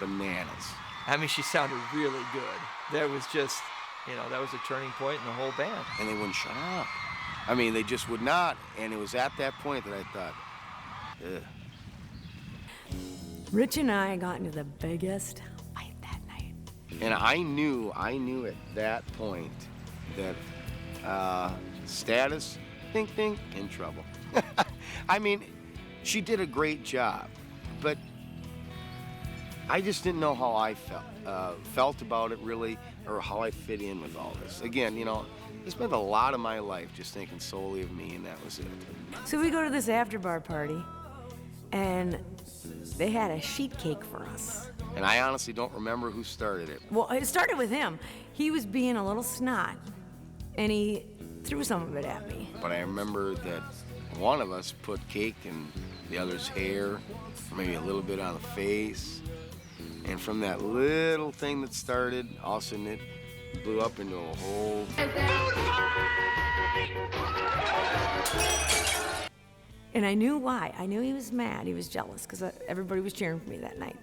bananas. I mean, she sounded really good. That was just, that was a turning point in the whole band. And they wouldn't shut up. I mean, they just would not. And it was at that point that I thought, ugh. Rich and I got into the biggest fight that night. And I knew at that point that Status, ding, ding, in trouble. I mean, she did a great job, but I just didn't know how I felt about it really, or how I fit in with all this. Again, I spent a lot of my life just thinking solely of me, and that was it. So we go to this after-bar party, and they had a sheet cake for us. And I honestly don't remember who started it. Well, it started with him. He was being a little snot, and he threw some of it at me. But I remember that one of us put cake in the other's hair, maybe a little bit on the face. And from that little thing that started, all of a sudden it blew up into a whole... And I knew why. I knew he was mad. He was jealous because everybody was cheering for me that night.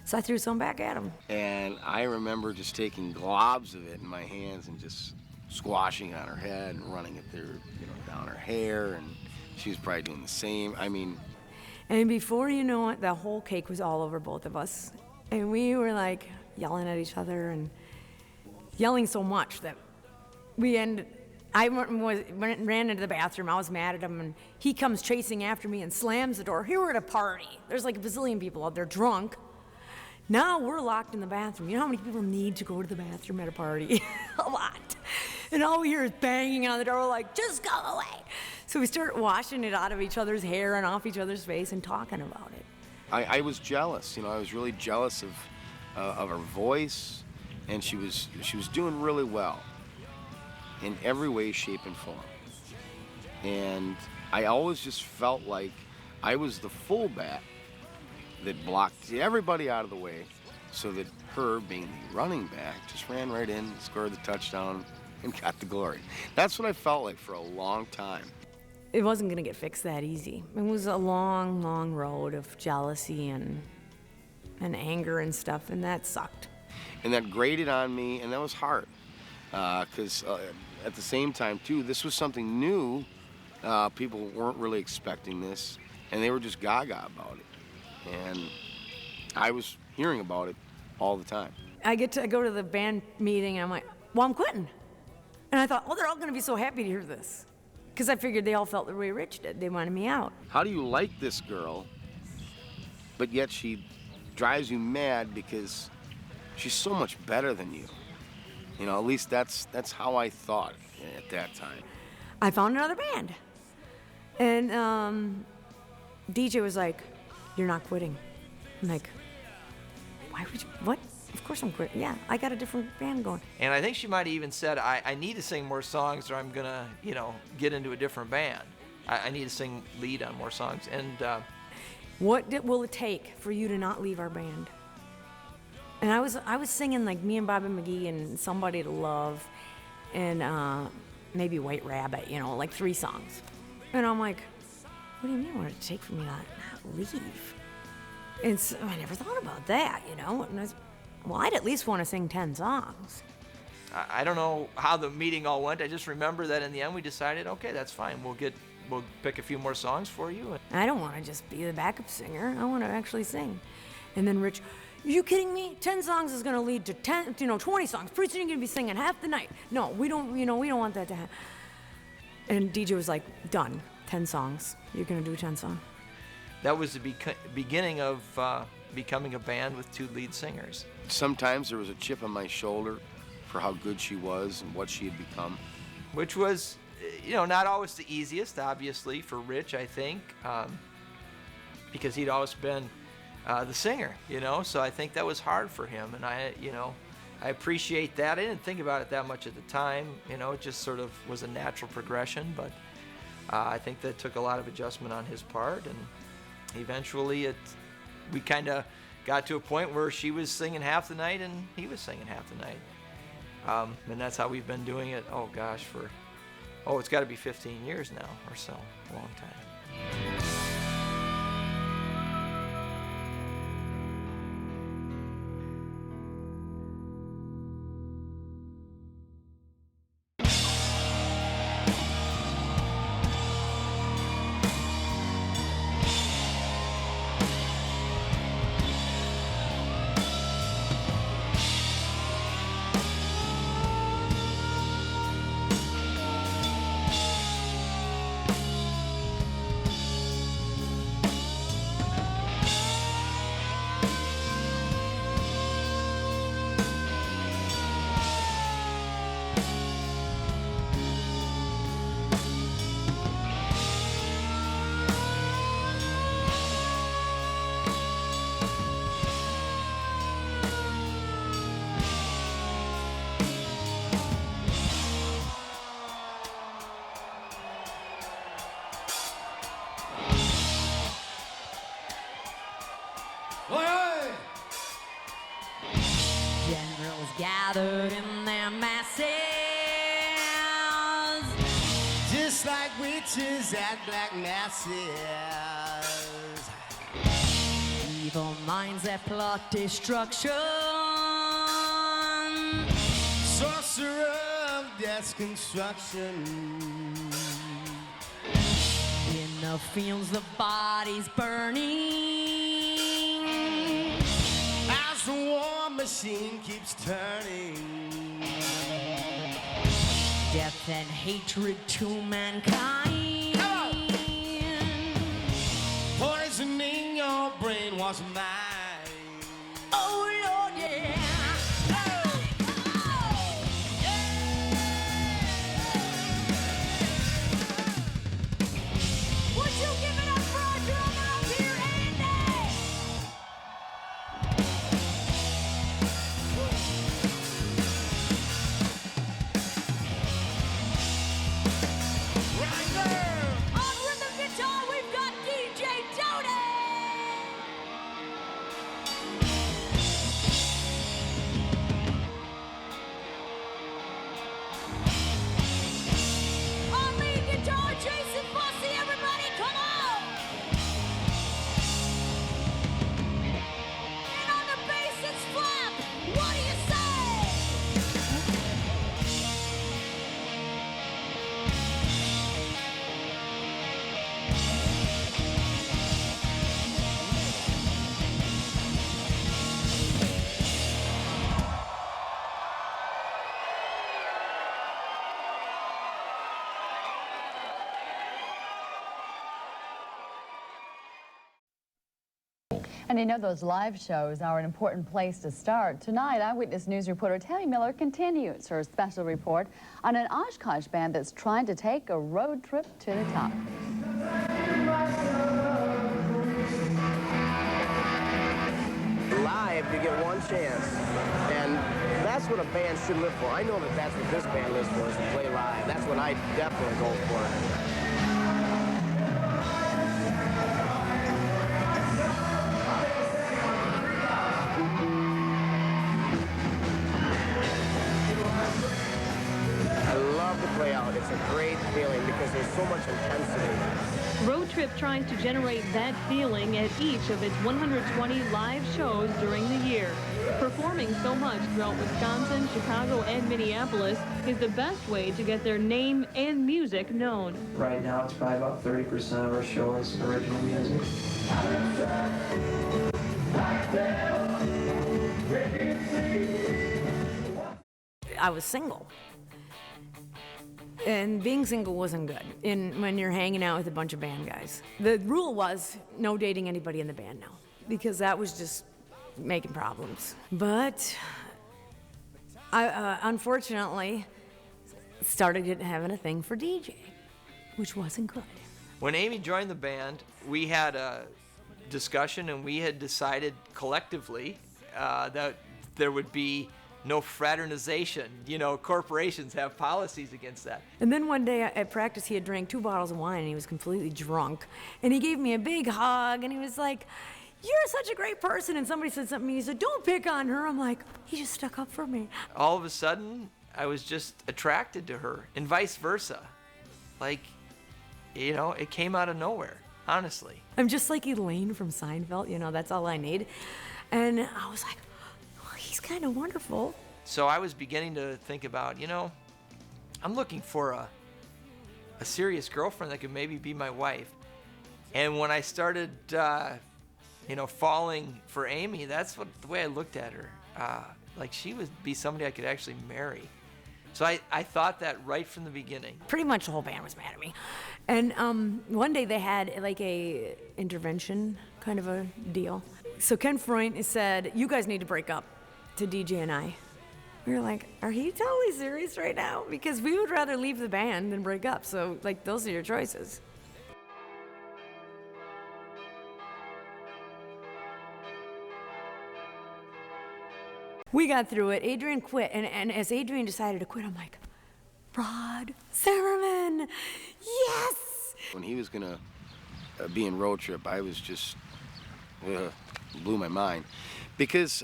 So I threw some back at him. And I remember just taking globs of it in my hands and just squashing on her head and running it there, down her hair, and she was probably doing the same. I mean, and before you know it, the whole cake was all over both of us. And we were like yelling at each other and yelling so much that I ran into the bathroom. I was mad at him, and he comes chasing after me and slams the door. Here we're at a party. There's like a bazillion people out there drunk. Now we're locked in the bathroom. You know how many people need to go to the bathroom at a party? A lot. And all we hear is banging on the door. We're like, just go away. So we start washing it out of each other's hair and off each other's face and talking about it. I was jealous. I was really jealous of her voice, and she was doing really well in every way, shape, and form. And I always just felt like I was the fullback that blocked everybody out of the way, so that her, being the running back, just ran right in, scored the touchdown, and got the glory. That's what I felt like for a long time. It wasn't going to get fixed that easy. It was a long, long road of jealousy and anger and stuff, and that sucked. And that grated on me, and that was hard. Because at the same time, too, this was something new. People weren't really expecting this, and they were just gaga about it. And I was hearing about it all the time. I get to go to the band meeting, and I'm like, well, I'm quitting. And I thought, oh, they're all going to be so happy to hear this. Because I figured they all felt the way Rich did. They wanted me out. How do you like this girl, but yet she drives you mad because she's so much better than you? At least that's how I thought at that time. I found another band. And DJ was like, you're not quitting. I'm like, why would you, what? Of course I'm quitting. Yeah, I got a different band going. And I think she might have even said, I need to sing more songs or I'm going to, get into a different band. I need to sing lead on more songs. And what will it take for you to not leave our band? And I was singing like Me and Bobby McGee and Somebody to Love and maybe White Rabbit, like 3 songs. And I'm like, what do you mean what would it take for me to not leave? And so I never thought about that, And well, I'd at least want to sing 10 songs. I don't know how the meeting all went. I just remember that in the end we decided, okay, that's fine. We'll pick a few more songs for you. I don't want to just be the backup singer. I want to actually sing. And then Rich, are you kidding me? 10 songs is going to lead to 20 songs. Pretty soon you're going to be singing half the night. No, we don't want that to happen. And DJ was like, done. 10 songs. You're going to do 10 songs. That was the beginning of becoming a band with 2 lead singers. Sometimes there was a chip on my shoulder for how good she was and what she had become. Which was, not always the easiest, obviously, for Rich, I think, because he'd always been the singer, so I think that was hard for him, and I appreciate that. I didn't think about it that much at the time, it just sort of was a natural progression, but I think that took a lot of adjustment on his part, and eventually we kind of got to a point where she was singing half the night and he was singing half the night. And that's how we've been doing it, it's got to be 15 years now or so, a long time. Generals gathered in their masses, Just like witches at black masses. evil minds that plot destruction. Sorcerer of death's construction. In the fields, the bodies burning. As the war machine keeps turning. Death and hatred to mankind. Poisoning your brain was mine. Oh Lord, yeah. Would you give it up for our drummer up here, Andy? Right there. On rhythm guitar, we've got DJ Tony. On lead guitar, Jason Bussey, everybody, come on! And on the bass, it's Flap. What do you say? And you know those live shows are an important place to start. Tonight, Eyewitness News reporter Tammy Miller continues her special report on an Oshkosh band that's trying to take a road trip to the top. Live, you get one chance. And that's what a band should live for. I know that that's what this band lives for, is to play live. That's what I definitely go for. I love to play out. It's a great feeling because there's so much intensity. Road Trip tries to generate that feeling at each of its 120 live shows during the year. Performing so much throughout Wisconsin, Chicago, and Minneapolis is the best way to get their name and music known. Right now, it's probably about 30% of our show is original music. I was single. And being single wasn't good when you're hanging out with a bunch of band guys. The rule was no dating anybody in the band now, because that was just making problems. But I unfortunately started having a thing for DJ, which wasn't good. When Amy joined the band, we had a discussion and we had decided collectively that there would be no fraternization. You know, corporations have policies against that. And then one day at practice, he had drank 2 bottles of wine and he was completely drunk. And he gave me a big hug and he was like, "You're such a great person." And somebody said something to me. He said, "Don't pick on her." I'm like, he just stuck up for me. All of a sudden, I was just attracted to her and vice versa. Like, you know, it came out of nowhere, honestly. I'm just like Elaine from Seinfeld, you know, that's all I need. And I was like, well, he's kind of wonderful. So I was beginning to think about, you know, I'm looking for a serious girlfriend that could maybe be my wife. And when I started, you know, falling for Amy, that's the way I looked at her. Like she would be somebody I could actually marry. So I thought that right from the beginning. Pretty much the whole band was mad at me. And one day they had like a intervention kind of a deal. So Ken Freund said, "You guys need to break up," to DJ and I. We were like, are you totally serious right now? Because we would rather leave the band than break up. So like, those are your choices. We got through it. Adrian quit. And as Adrian decided to quit, I'm like, Rod Zimmerman, yes! When he was going to be in Road Trip, I was just, blew my mind. Because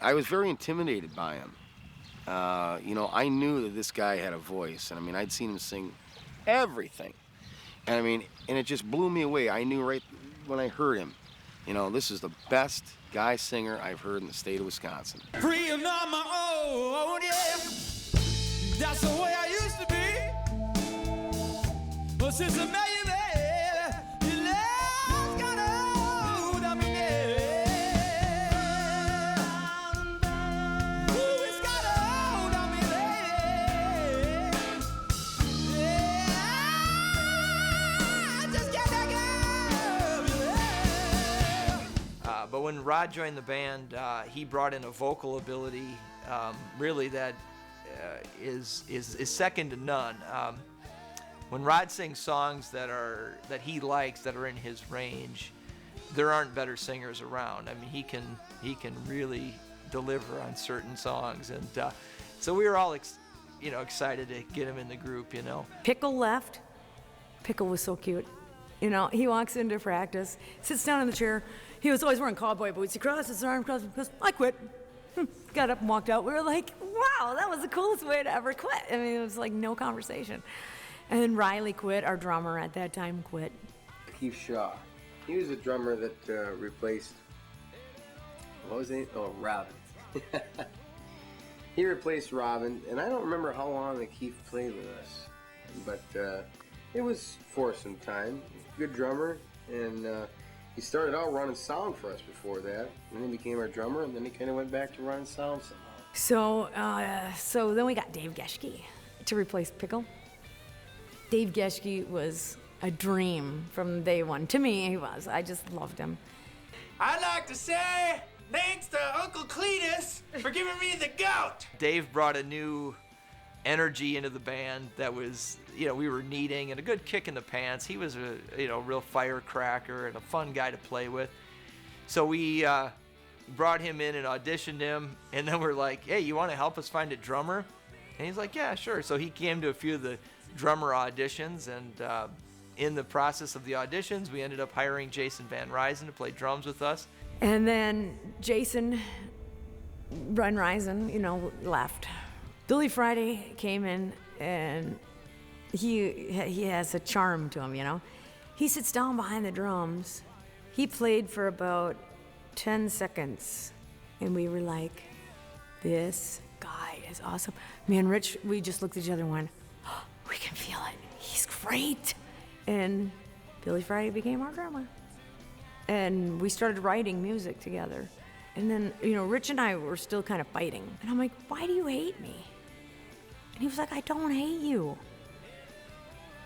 I was very intimidated by him. You know, I knew that this guy had a voice. And I mean, I'd seen him sing everything. And I mean, and it just blew me away. I knew right when I heard him, you know, this is the best guy singer I've heard in the state of Wisconsin. Free and on my own, yeah. That's the way since I met you, baby, your love's got a hold on me, baby. Ooh, it's got a hold on me, baby. Yeah, I just can't let go, yeah. But when Rod joined the band, he brought in a vocal ability, really that is second to none. When Rod sings songs that he likes, that are in his range, there aren't better singers around. I mean, he can really deliver on certain songs, and so we were all excited to get him in the group. Pickle left. Pickle was so cute. He walks into practice, sits down in the chair. He was always wearing cowboy boots. He crosses his arms, goes, I quit. Got up and walked out. We were like, wow, that was the coolest way to ever quit. I mean, it was like no conversation. And then Riley quit, our drummer at that time quit. Keith Shaw. He was a drummer that replaced, what was he? Oh, Robin. He replaced Robin, and I don't remember how long that Keith played with us, but it was for some time. Good drummer, and he started out running sound for us before that, and then became our drummer, and then he kind of went back to running sound somehow. So then we got Dave Geschke to replace Pickle. Dave Geschke was a dream from day one. To me, he was. I just loved him. I'd like to say thanks to Uncle Cletus for giving me the gout. Dave brought a new energy into the band that was, we were needing, and a good kick in the pants. He was a real firecracker and a fun guy to play with. So we brought him in and auditioned him, and then we're like, hey, you want to help us find a drummer? And he's like, yeah, sure. So he came to a few of the drummer auditions, and in the process of the auditions, we ended up hiring Jason Van Ryzen to play drums with us. And then Jason Van Ryzen, left. Billy Friday came in, and he has a charm to him, He sits down behind the drums. He played for about 10 seconds, and we were like, this guy is awesome. Me and Rich, we just looked at each other and went, oh, we can feel it. He's great. And Billy Friday became our drummer. And we started writing music together. And then, Rich and I were still kind of fighting. And I'm like, why do you hate me? And he was like, I don't hate you.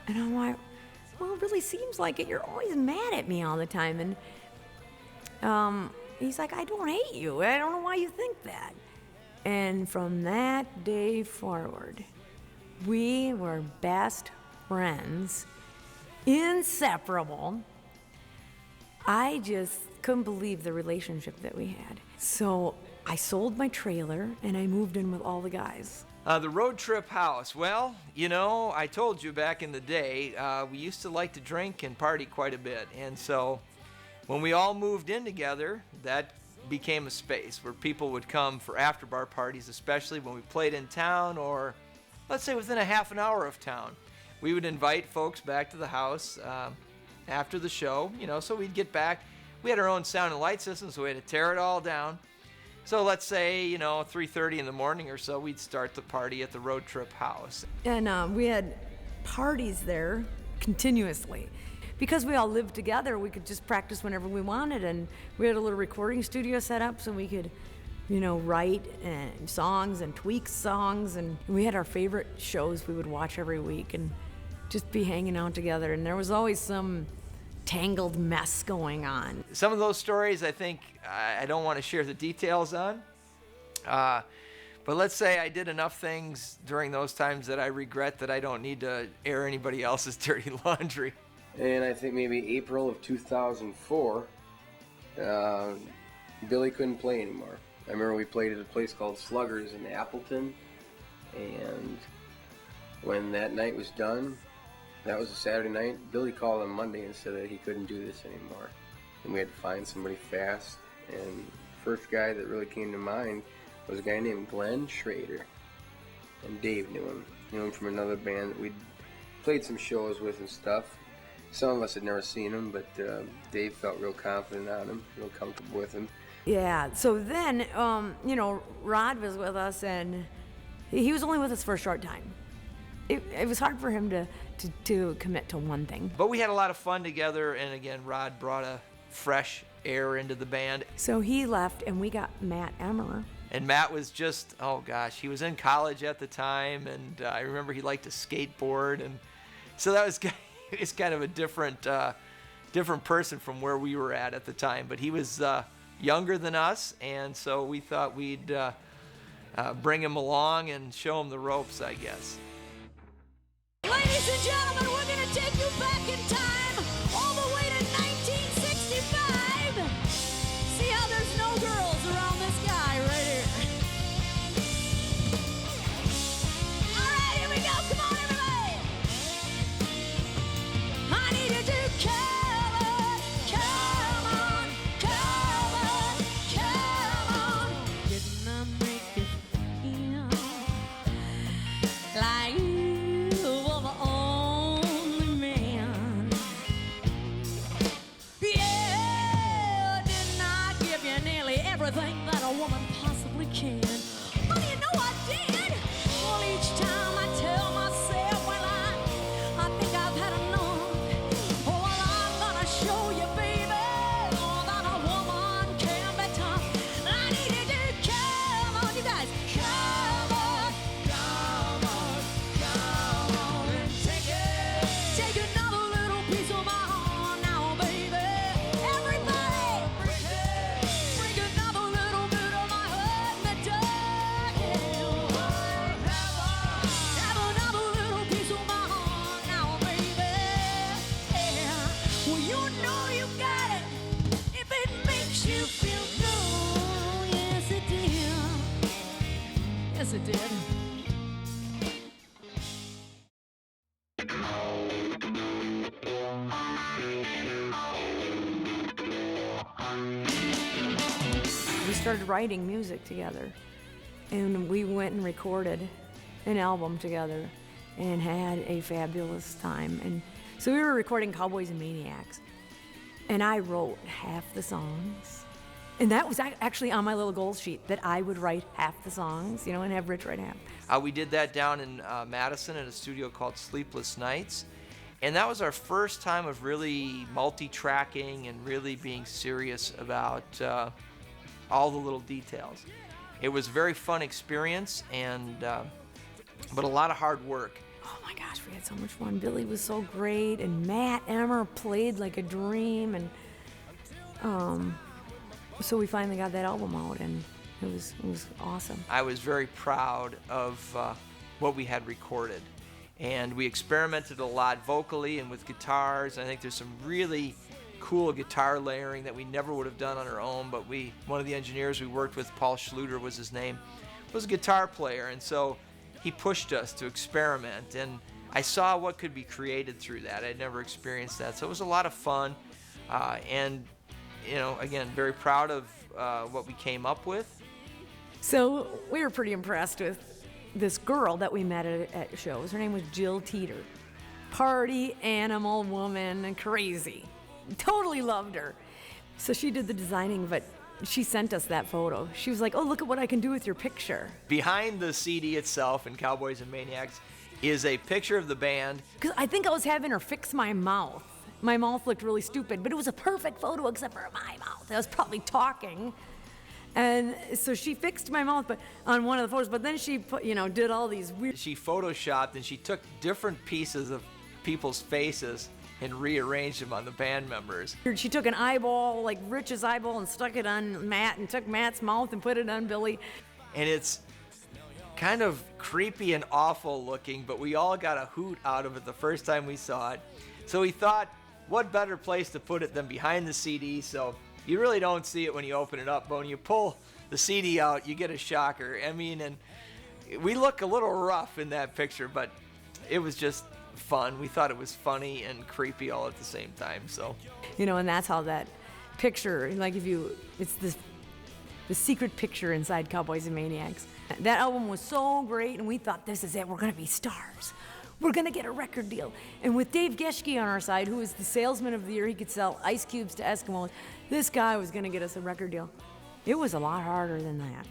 And I'm like, well, it really seems like it. You're always mad at me all the time. And he's like, I don't hate you. I don't know why you think that. And from that day forward, we were best friends, inseparable. I just couldn't believe the relationship that we had. So I sold my trailer and I moved in with all the guys. The road trip house. Well, I told you back in the day, we used to like to drink and party quite a bit. And so when we all moved in together, that became a space where people would come for after-bar parties, especially when we played in town or, let's say, within a half an hour of town. We would invite folks back to the house after the show, so we'd get back. We had our own sound and light system, so we had to tear it all down. So let's say, 3:30 in the morning or so, we'd start the party at the road trip house. And we had parties there continuously. Because we all lived together, we could just practice whenever we wanted, and we had a little recording studio set up so we could, write songs and tweak songs, and we had our favorite shows we would watch every week and just be hanging out together, and there was always some tangled mess going on. Some of those stories, I think, I don't want to share the details on, but let's say I did enough things during those times that I regret that I don't need to air anybody else's dirty laundry. And I think maybe April of 2004, Billy couldn't play anymore. I remember we played at a place called Sluggers in Appleton, and when that night was done, that was a Saturday night, Billy called on Monday and said that he couldn't do this anymore. And we had to find somebody fast, and the first guy that really came to mind was a guy named Glenn Schrader. And Dave knew him from another band that we'd played some shows with and stuff. Some of us had never seen him, but Dave felt real confident on him, real comfortable with him. Yeah, so then, Rod was with us, and he was only with us for a short time. it was hard for him to commit to one thing. But we had a lot of fun together, and again, Rod brought a fresh air into the band. So he left, and we got Matt Emmer. And Matt was just, oh gosh, he was in college at the time, and I remember he liked to skateboard, and so that was it's kind of a different person from where we were at the time. But he was younger than us, and so we thought we'd bring him along and show him the ropes, I guess. Ladies and gentlemen, we're going to take you back in time, all the way to 1965. See how there's no girls around this guy right here. All right, here we go. Come on, everybody. I need you to come on, come on, come on, come on. Didn't I make you feel like everything that a woman possibly can? Well, you know I did. Well, each time I tell myself, well, I think I've had enough. Oh, well, I'm gonna show you, baby, that a woman can be tough. I need you to come on, you guys. Come on, come on, come on, and take another little piece of my heart now, baby. Everybody, bring another little bit of my heart in the dark. Have another little piece of my heart now, baby. Yeah. Well, you know you got it if it makes you feel good. Yes, it did. Yes, it did. We started writing music together, and we went and recorded an album together and had a fabulous time. And so we were recording Cowboys and Maniacs, and I wrote half the songs. And that was actually on my little goal sheet, that I would write half the songs, you know, and have Rich write half. We did that down in Madison at a studio called Sleepless Nights. And that was our first time of really multi-tracking and really being serious about all the little details. It was a very fun experience, and but a lot of hard work. Oh my gosh, we had so much fun. Billy was so great, and Matt Emmer played like a dream, and so we finally got that album out, and it was awesome. I was very proud of what we had recorded, and we experimented a lot vocally and with guitars. I think there's some really cool guitar layering that we never would have done on our own, but one of the engineers we worked with, Paul Schluter was his name, was a guitar player, and so he pushed us to experiment, and I saw what could be created through that. I'd never experienced that, so it was a lot of fun, and you know, again, very proud of what we came up with. So we were pretty impressed with this girl that we met at shows. Her name was Jill Teeter. Party animal woman and crazy. Totally loved her. So she did the designing, but she sent us that photo. She was like, oh, look at what I can do with your picture. Behind the CD itself in Cowboys and Maniacs is a picture of the band. Because I think I was having her fix my mouth. My mouth looked really stupid, but it was a perfect photo except for my mouth. I was probably talking. And so she fixed my mouth but on one of the photos, but then she put, did all these weird... She photoshopped and she took different pieces of people's faces and rearranged them on the band members. She took an eyeball, like Rich's eyeball, and stuck it on Matt, and took Matt's mouth and put it on Billy. And it's kind of creepy and awful looking, but we all got a hoot out of it the first time we saw it. So we thought, what better place to put it than behind the CD? So you really don't see it when you open it up, but when you pull the CD out, you get a shocker. I mean, and we look a little rough in that picture, but it was just fun. We thought it was funny and creepy all at the same time. So, and that's how that picture, like it's the secret picture inside Cowboys and Maniacs. That album was so great, and we thought, this is it. We're gonna be stars. We're gonna get a record deal. And with Dave Geschke on our side, who was the salesman of the year, he could sell ice cubes to Eskimos. This guy was gonna get us a record deal. It was a lot harder than that.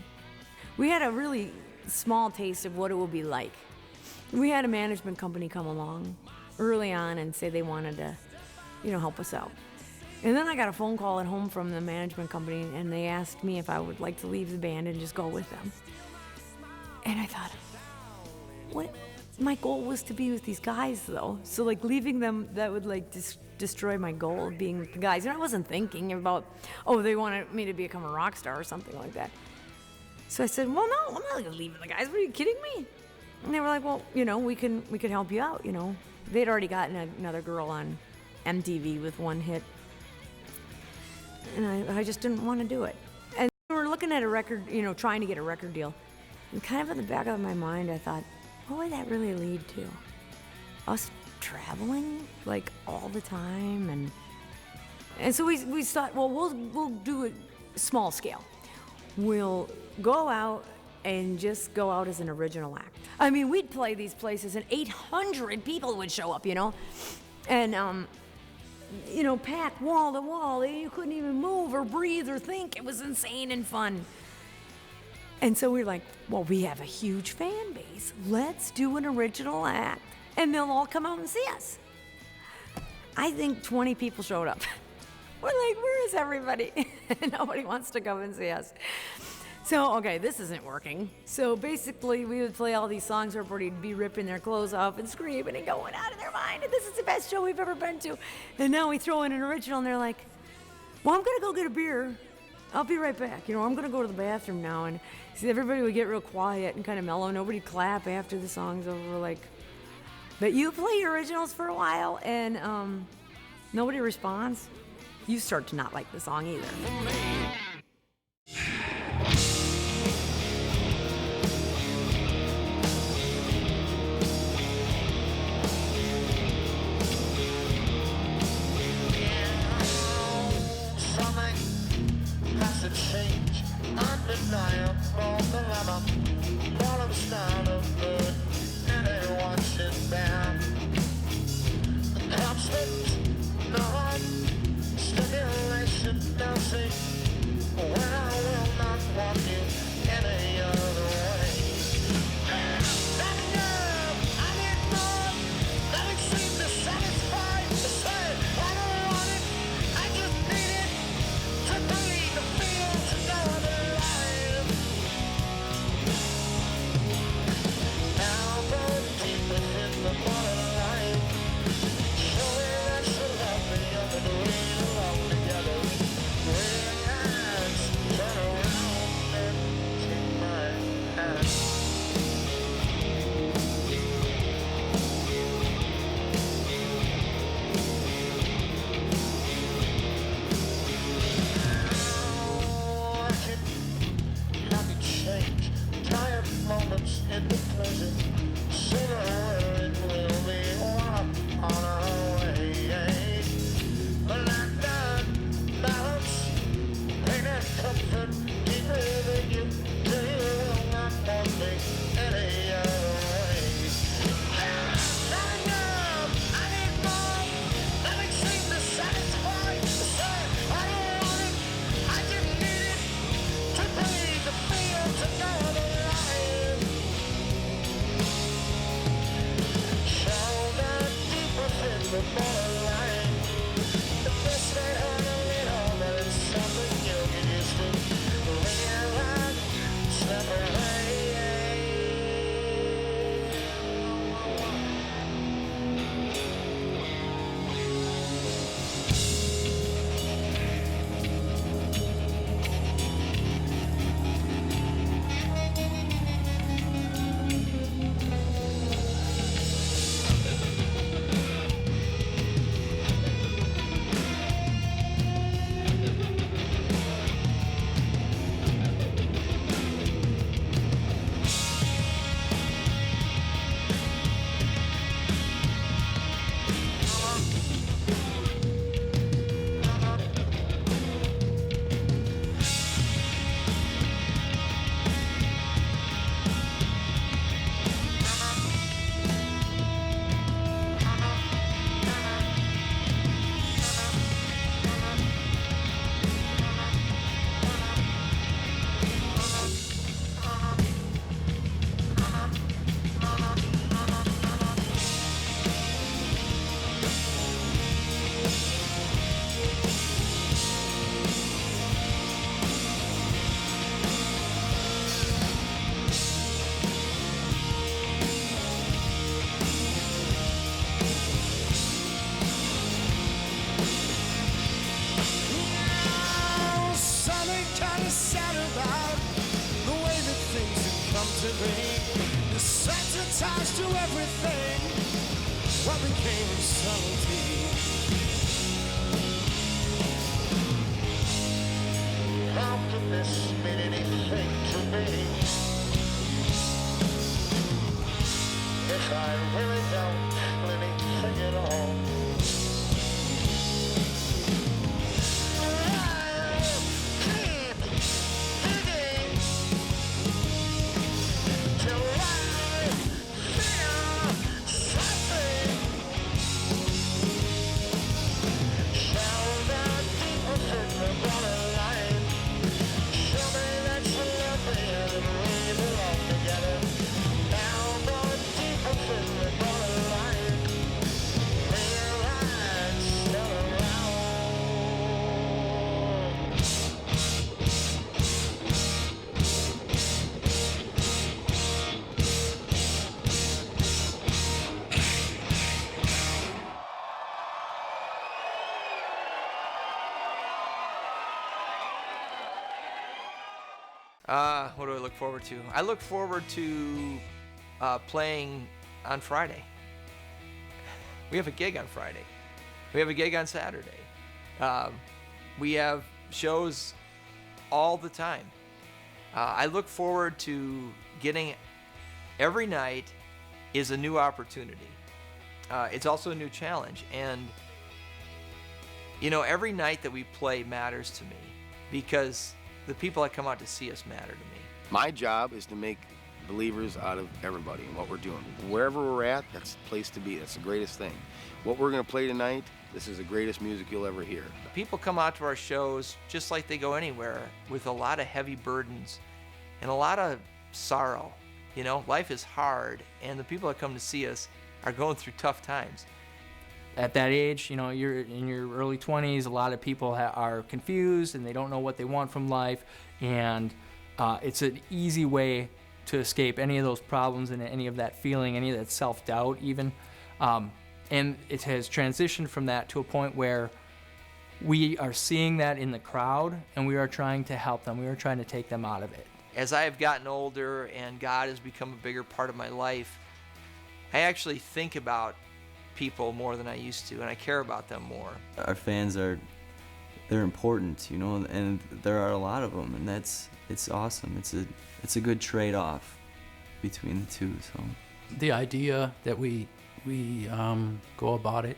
We had a really small taste of what it would be like. we had a management company come along early on and say they wanted to, help us out. And then I got a phone call at home from the management company, and they asked me if I would like to leave the band and just go with them. And I thought, what? My goal was to be with these guys, though. So, like, leaving them, that would, like, destroy my goal of being with the guys. And I wasn't thinking about, they wanted me to become a rock star or something like that. So I said, well, no, I'm not leaving the guys. What, are you kidding me? And they were like, well, we can help you out, They'd already gotten another girl on MTV with one hit. And I just didn't want to do it. And we were looking at a record, trying to get a record deal. And kind of in the back of my mind, I thought, what would that really lead to? Us traveling, like, all the time? And so we thought, well, we'll do it small scale. We'll go out and just go out as an original act. I mean, we'd play these places and 800 people would show up, And, packed wall to wall. You couldn't even move or breathe or think. It was insane and fun. And so we were like, well, we have a huge fan base. Let's do an original act, and they'll all come out and see us. I think 20 people showed up. We're like, where is everybody? Nobody wants to come and see us. So, okay, this isn't working. So basically, we would play all these songs where everybody'd be ripping their clothes off and screaming and going out of their mind, and this is the best show we've ever been to. And now we throw in an original, and they're like, well, I'm gonna go get a beer. I'll be right back. I'm gonna go to the bathroom now. And see, everybody would get real quiet and kind of mellow. Nobody'd clap after the song's over. Like, but you play your originals for a while, and nobody responds. You start to not like the song either. Change, undeniable dilemma. All of the style of good, and they watch it down. The constant, no stimulation, no see. come to be desensitized to everything. What became subtlety? How could this mean anything to me? If I really don't feel anything at all. What do I look forward to? I look forward to playing on Friday. We have a gig on Friday. We have a gig on Saturday. We have shows all the time. I look forward to getting every night is a new opportunity. It's also a new challenge. And, you know, every night that we play matters to me because the people that come out to see us matter to me. My job is to make believers out of everybody and what we're doing. Wherever we're at, that's the place to be. That's the greatest thing. What we're going to play tonight, this is the greatest music you'll ever hear. People come out to our shows just like they go anywhere with a lot of heavy burdens and a lot of sorrow. You know, life is hard, and the people that come to see us are going through tough times. At that age, you know, you're in your early 20s, a lot of people are confused and they don't know what they want from life, and it's an easy way to escape any of those problems and any of that feeling, any of that self-doubt even. And it has transitioned from that to a point where we are seeing that in the crowd and we are trying to help them. We are trying to take them out of it. As I have gotten older and God has become a bigger part of my life, I actually think about people more than I used to, and I care about them more. Our fans they're important, you know, and there are a lot of them, and it's awesome. It's a good trade-off between the two. So the idea that we go about it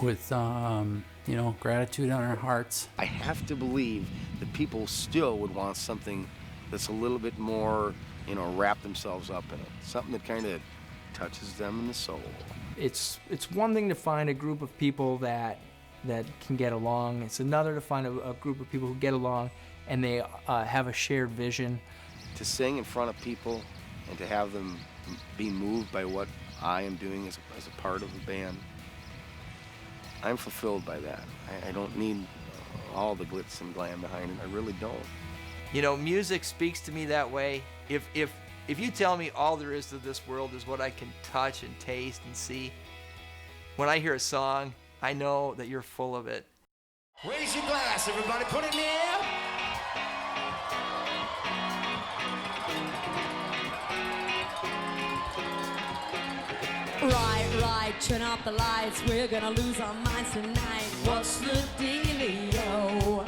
with you know, gratitude on our hearts. I have to believe that people still would want something that's a little bit more, you know, wrap themselves up in it. Something that kind of touches them in the soul. It's one thing to find a group of people that can get along. It's another to find a group of people who get along and they have a shared vision. To sing in front of people and to have them be moved by what I am doing as a part of the band, I'm fulfilled by that. I don't need all the glitz and glam behind it. I really don't. You know, music speaks to me that way. If you tell me all there is to this world is what I can touch and taste and see, when I hear a song, I know that you're full of it. Raise your glass, everybody. Put it in the air. Right, turn out the lights. We're gonna lose our minds tonight. What's the dealio?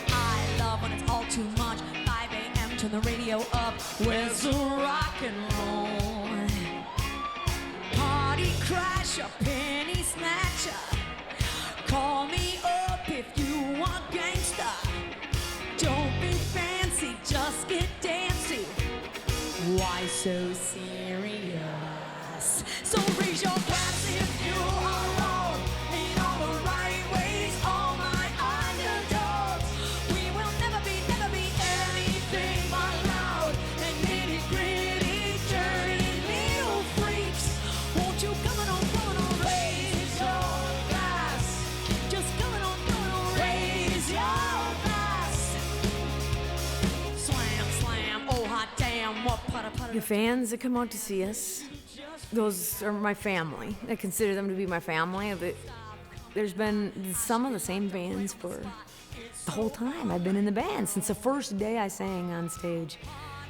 I love when it's all too much. 5 a.m. turn the radio up. Where's the rock and roll? Party crasher, penny snatcher. Call me up if you want gangsta. Don't be fancy, just get dancy. Why so serious? So raise your glass if you are wrong. In all the right ways, all my underdogs. We will never be anything but loud and nitty gritty, dirty little freaks. Won't you come on, raise your glass. Just come on, raise your glass. Slam, slam, oh hot damn, what putter. The fans that come out to see us, those are my family. I consider them to be my family. There's been some of the same bands for the whole time I've been in the band. Since the first day I sang on stage,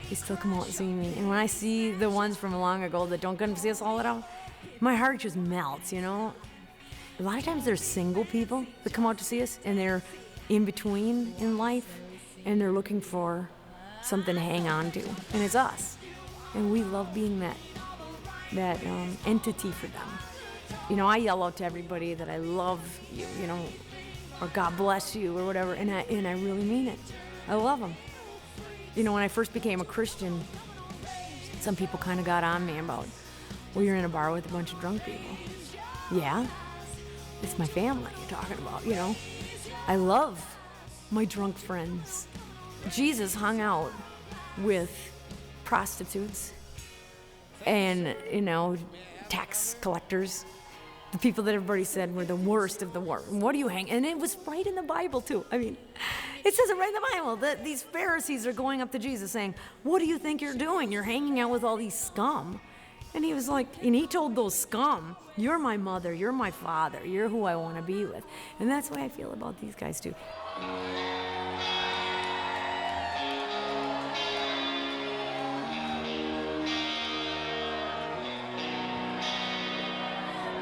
they still come out and see me. And when I see the ones from long ago that don't come to see us all the time, my heart just melts, you know? A lot of times there's single people that come out to see us, and they're in between in life, and they're looking for something to hang on to, and it's us. And we love being that entity for them. You know, I yell out to everybody that I love you, you know, or God bless you, or whatever, and I really mean it. I love them. You know, when I first became a Christian, some people kind of got on me about, well, you're in a bar with a bunch of drunk people. Yeah, it's my family you're talking about, you know. I love my drunk friends. Jesus hung out with prostitutes and, you know, tax collectors, the people that everybody said were the worst of the worst. What do you hang? And it was right in the Bible, too. I mean, it says it right in the Bible that these Pharisees are going up to Jesus saying, what do you think you're doing? You're hanging out with all these scum. And he was like, and he told those scum, you're my mother, you're my father, you're who I want to be with. And that's the way I feel about these guys, too.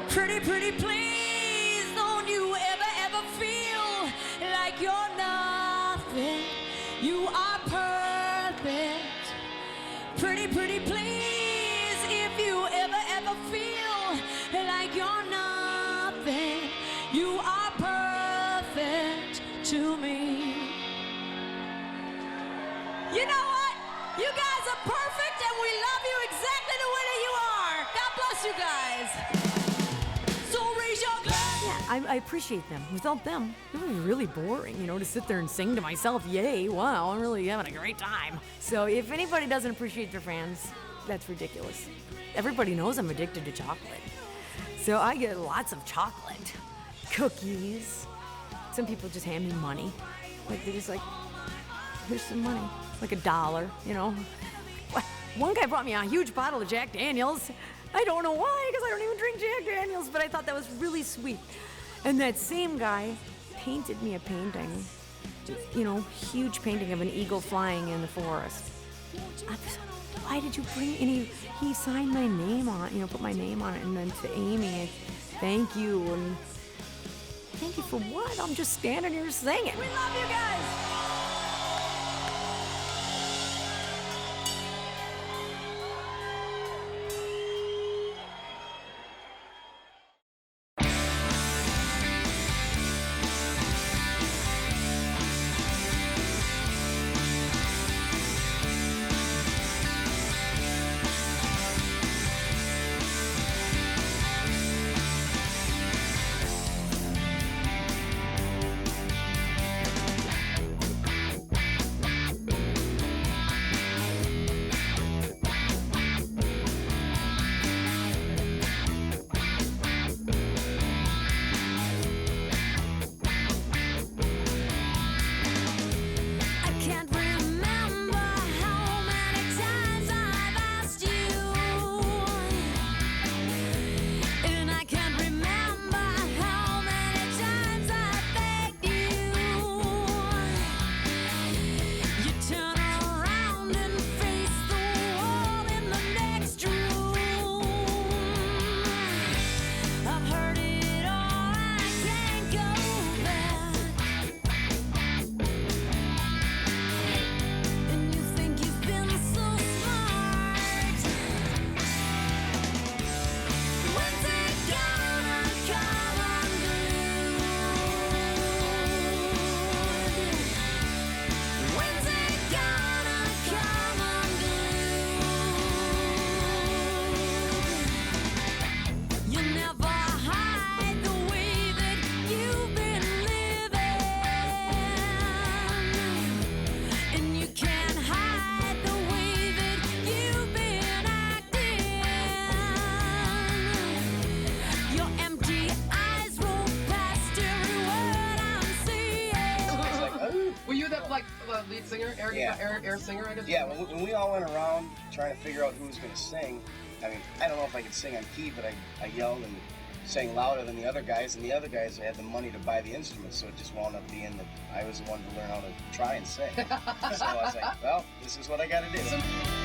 Pretty, pretty please, don't you ever feel like you're nothing. You are perfect. Pretty, pretty please, if you ever feel like you're nothing, you are perfect to me. You know what? You guys are perfect, and we love you exactly the way that you are. God bless you guys. Yeah, I appreciate them. Without them, it would be really boring, you know, to sit there and sing to myself, yay, wow, I'm really having a great time. So if anybody doesn't appreciate their fans, that's ridiculous. Everybody knows I'm addicted to chocolate. So I get lots of chocolate, cookies. Some people just hand me money. Like, they're just like, here's some money, like $1, you know. One guy brought me a huge bottle of Jack Daniels. I don't know why, because I don't even drink Jack Daniels, but I thought that was really sweet. And that same guy painted me a painting, you know, huge painting of an eagle flying in the forest. Why did you bring, and he signed my name on it, you know, put my name on it, and then to Amy, thank you, and thank you for what? I'm just standing here singing. We love you guys. lead singer, air singer, I guess? Yeah, when we all went around trying to figure out who was going to sing, I mean, I don't know if I could sing on key, but I yelled and sang louder than the other guys, and the other guys had the money to buy the instruments, so it just wound up being that I was the one to learn how to try and sing. So I was like, well, this is what I got to do.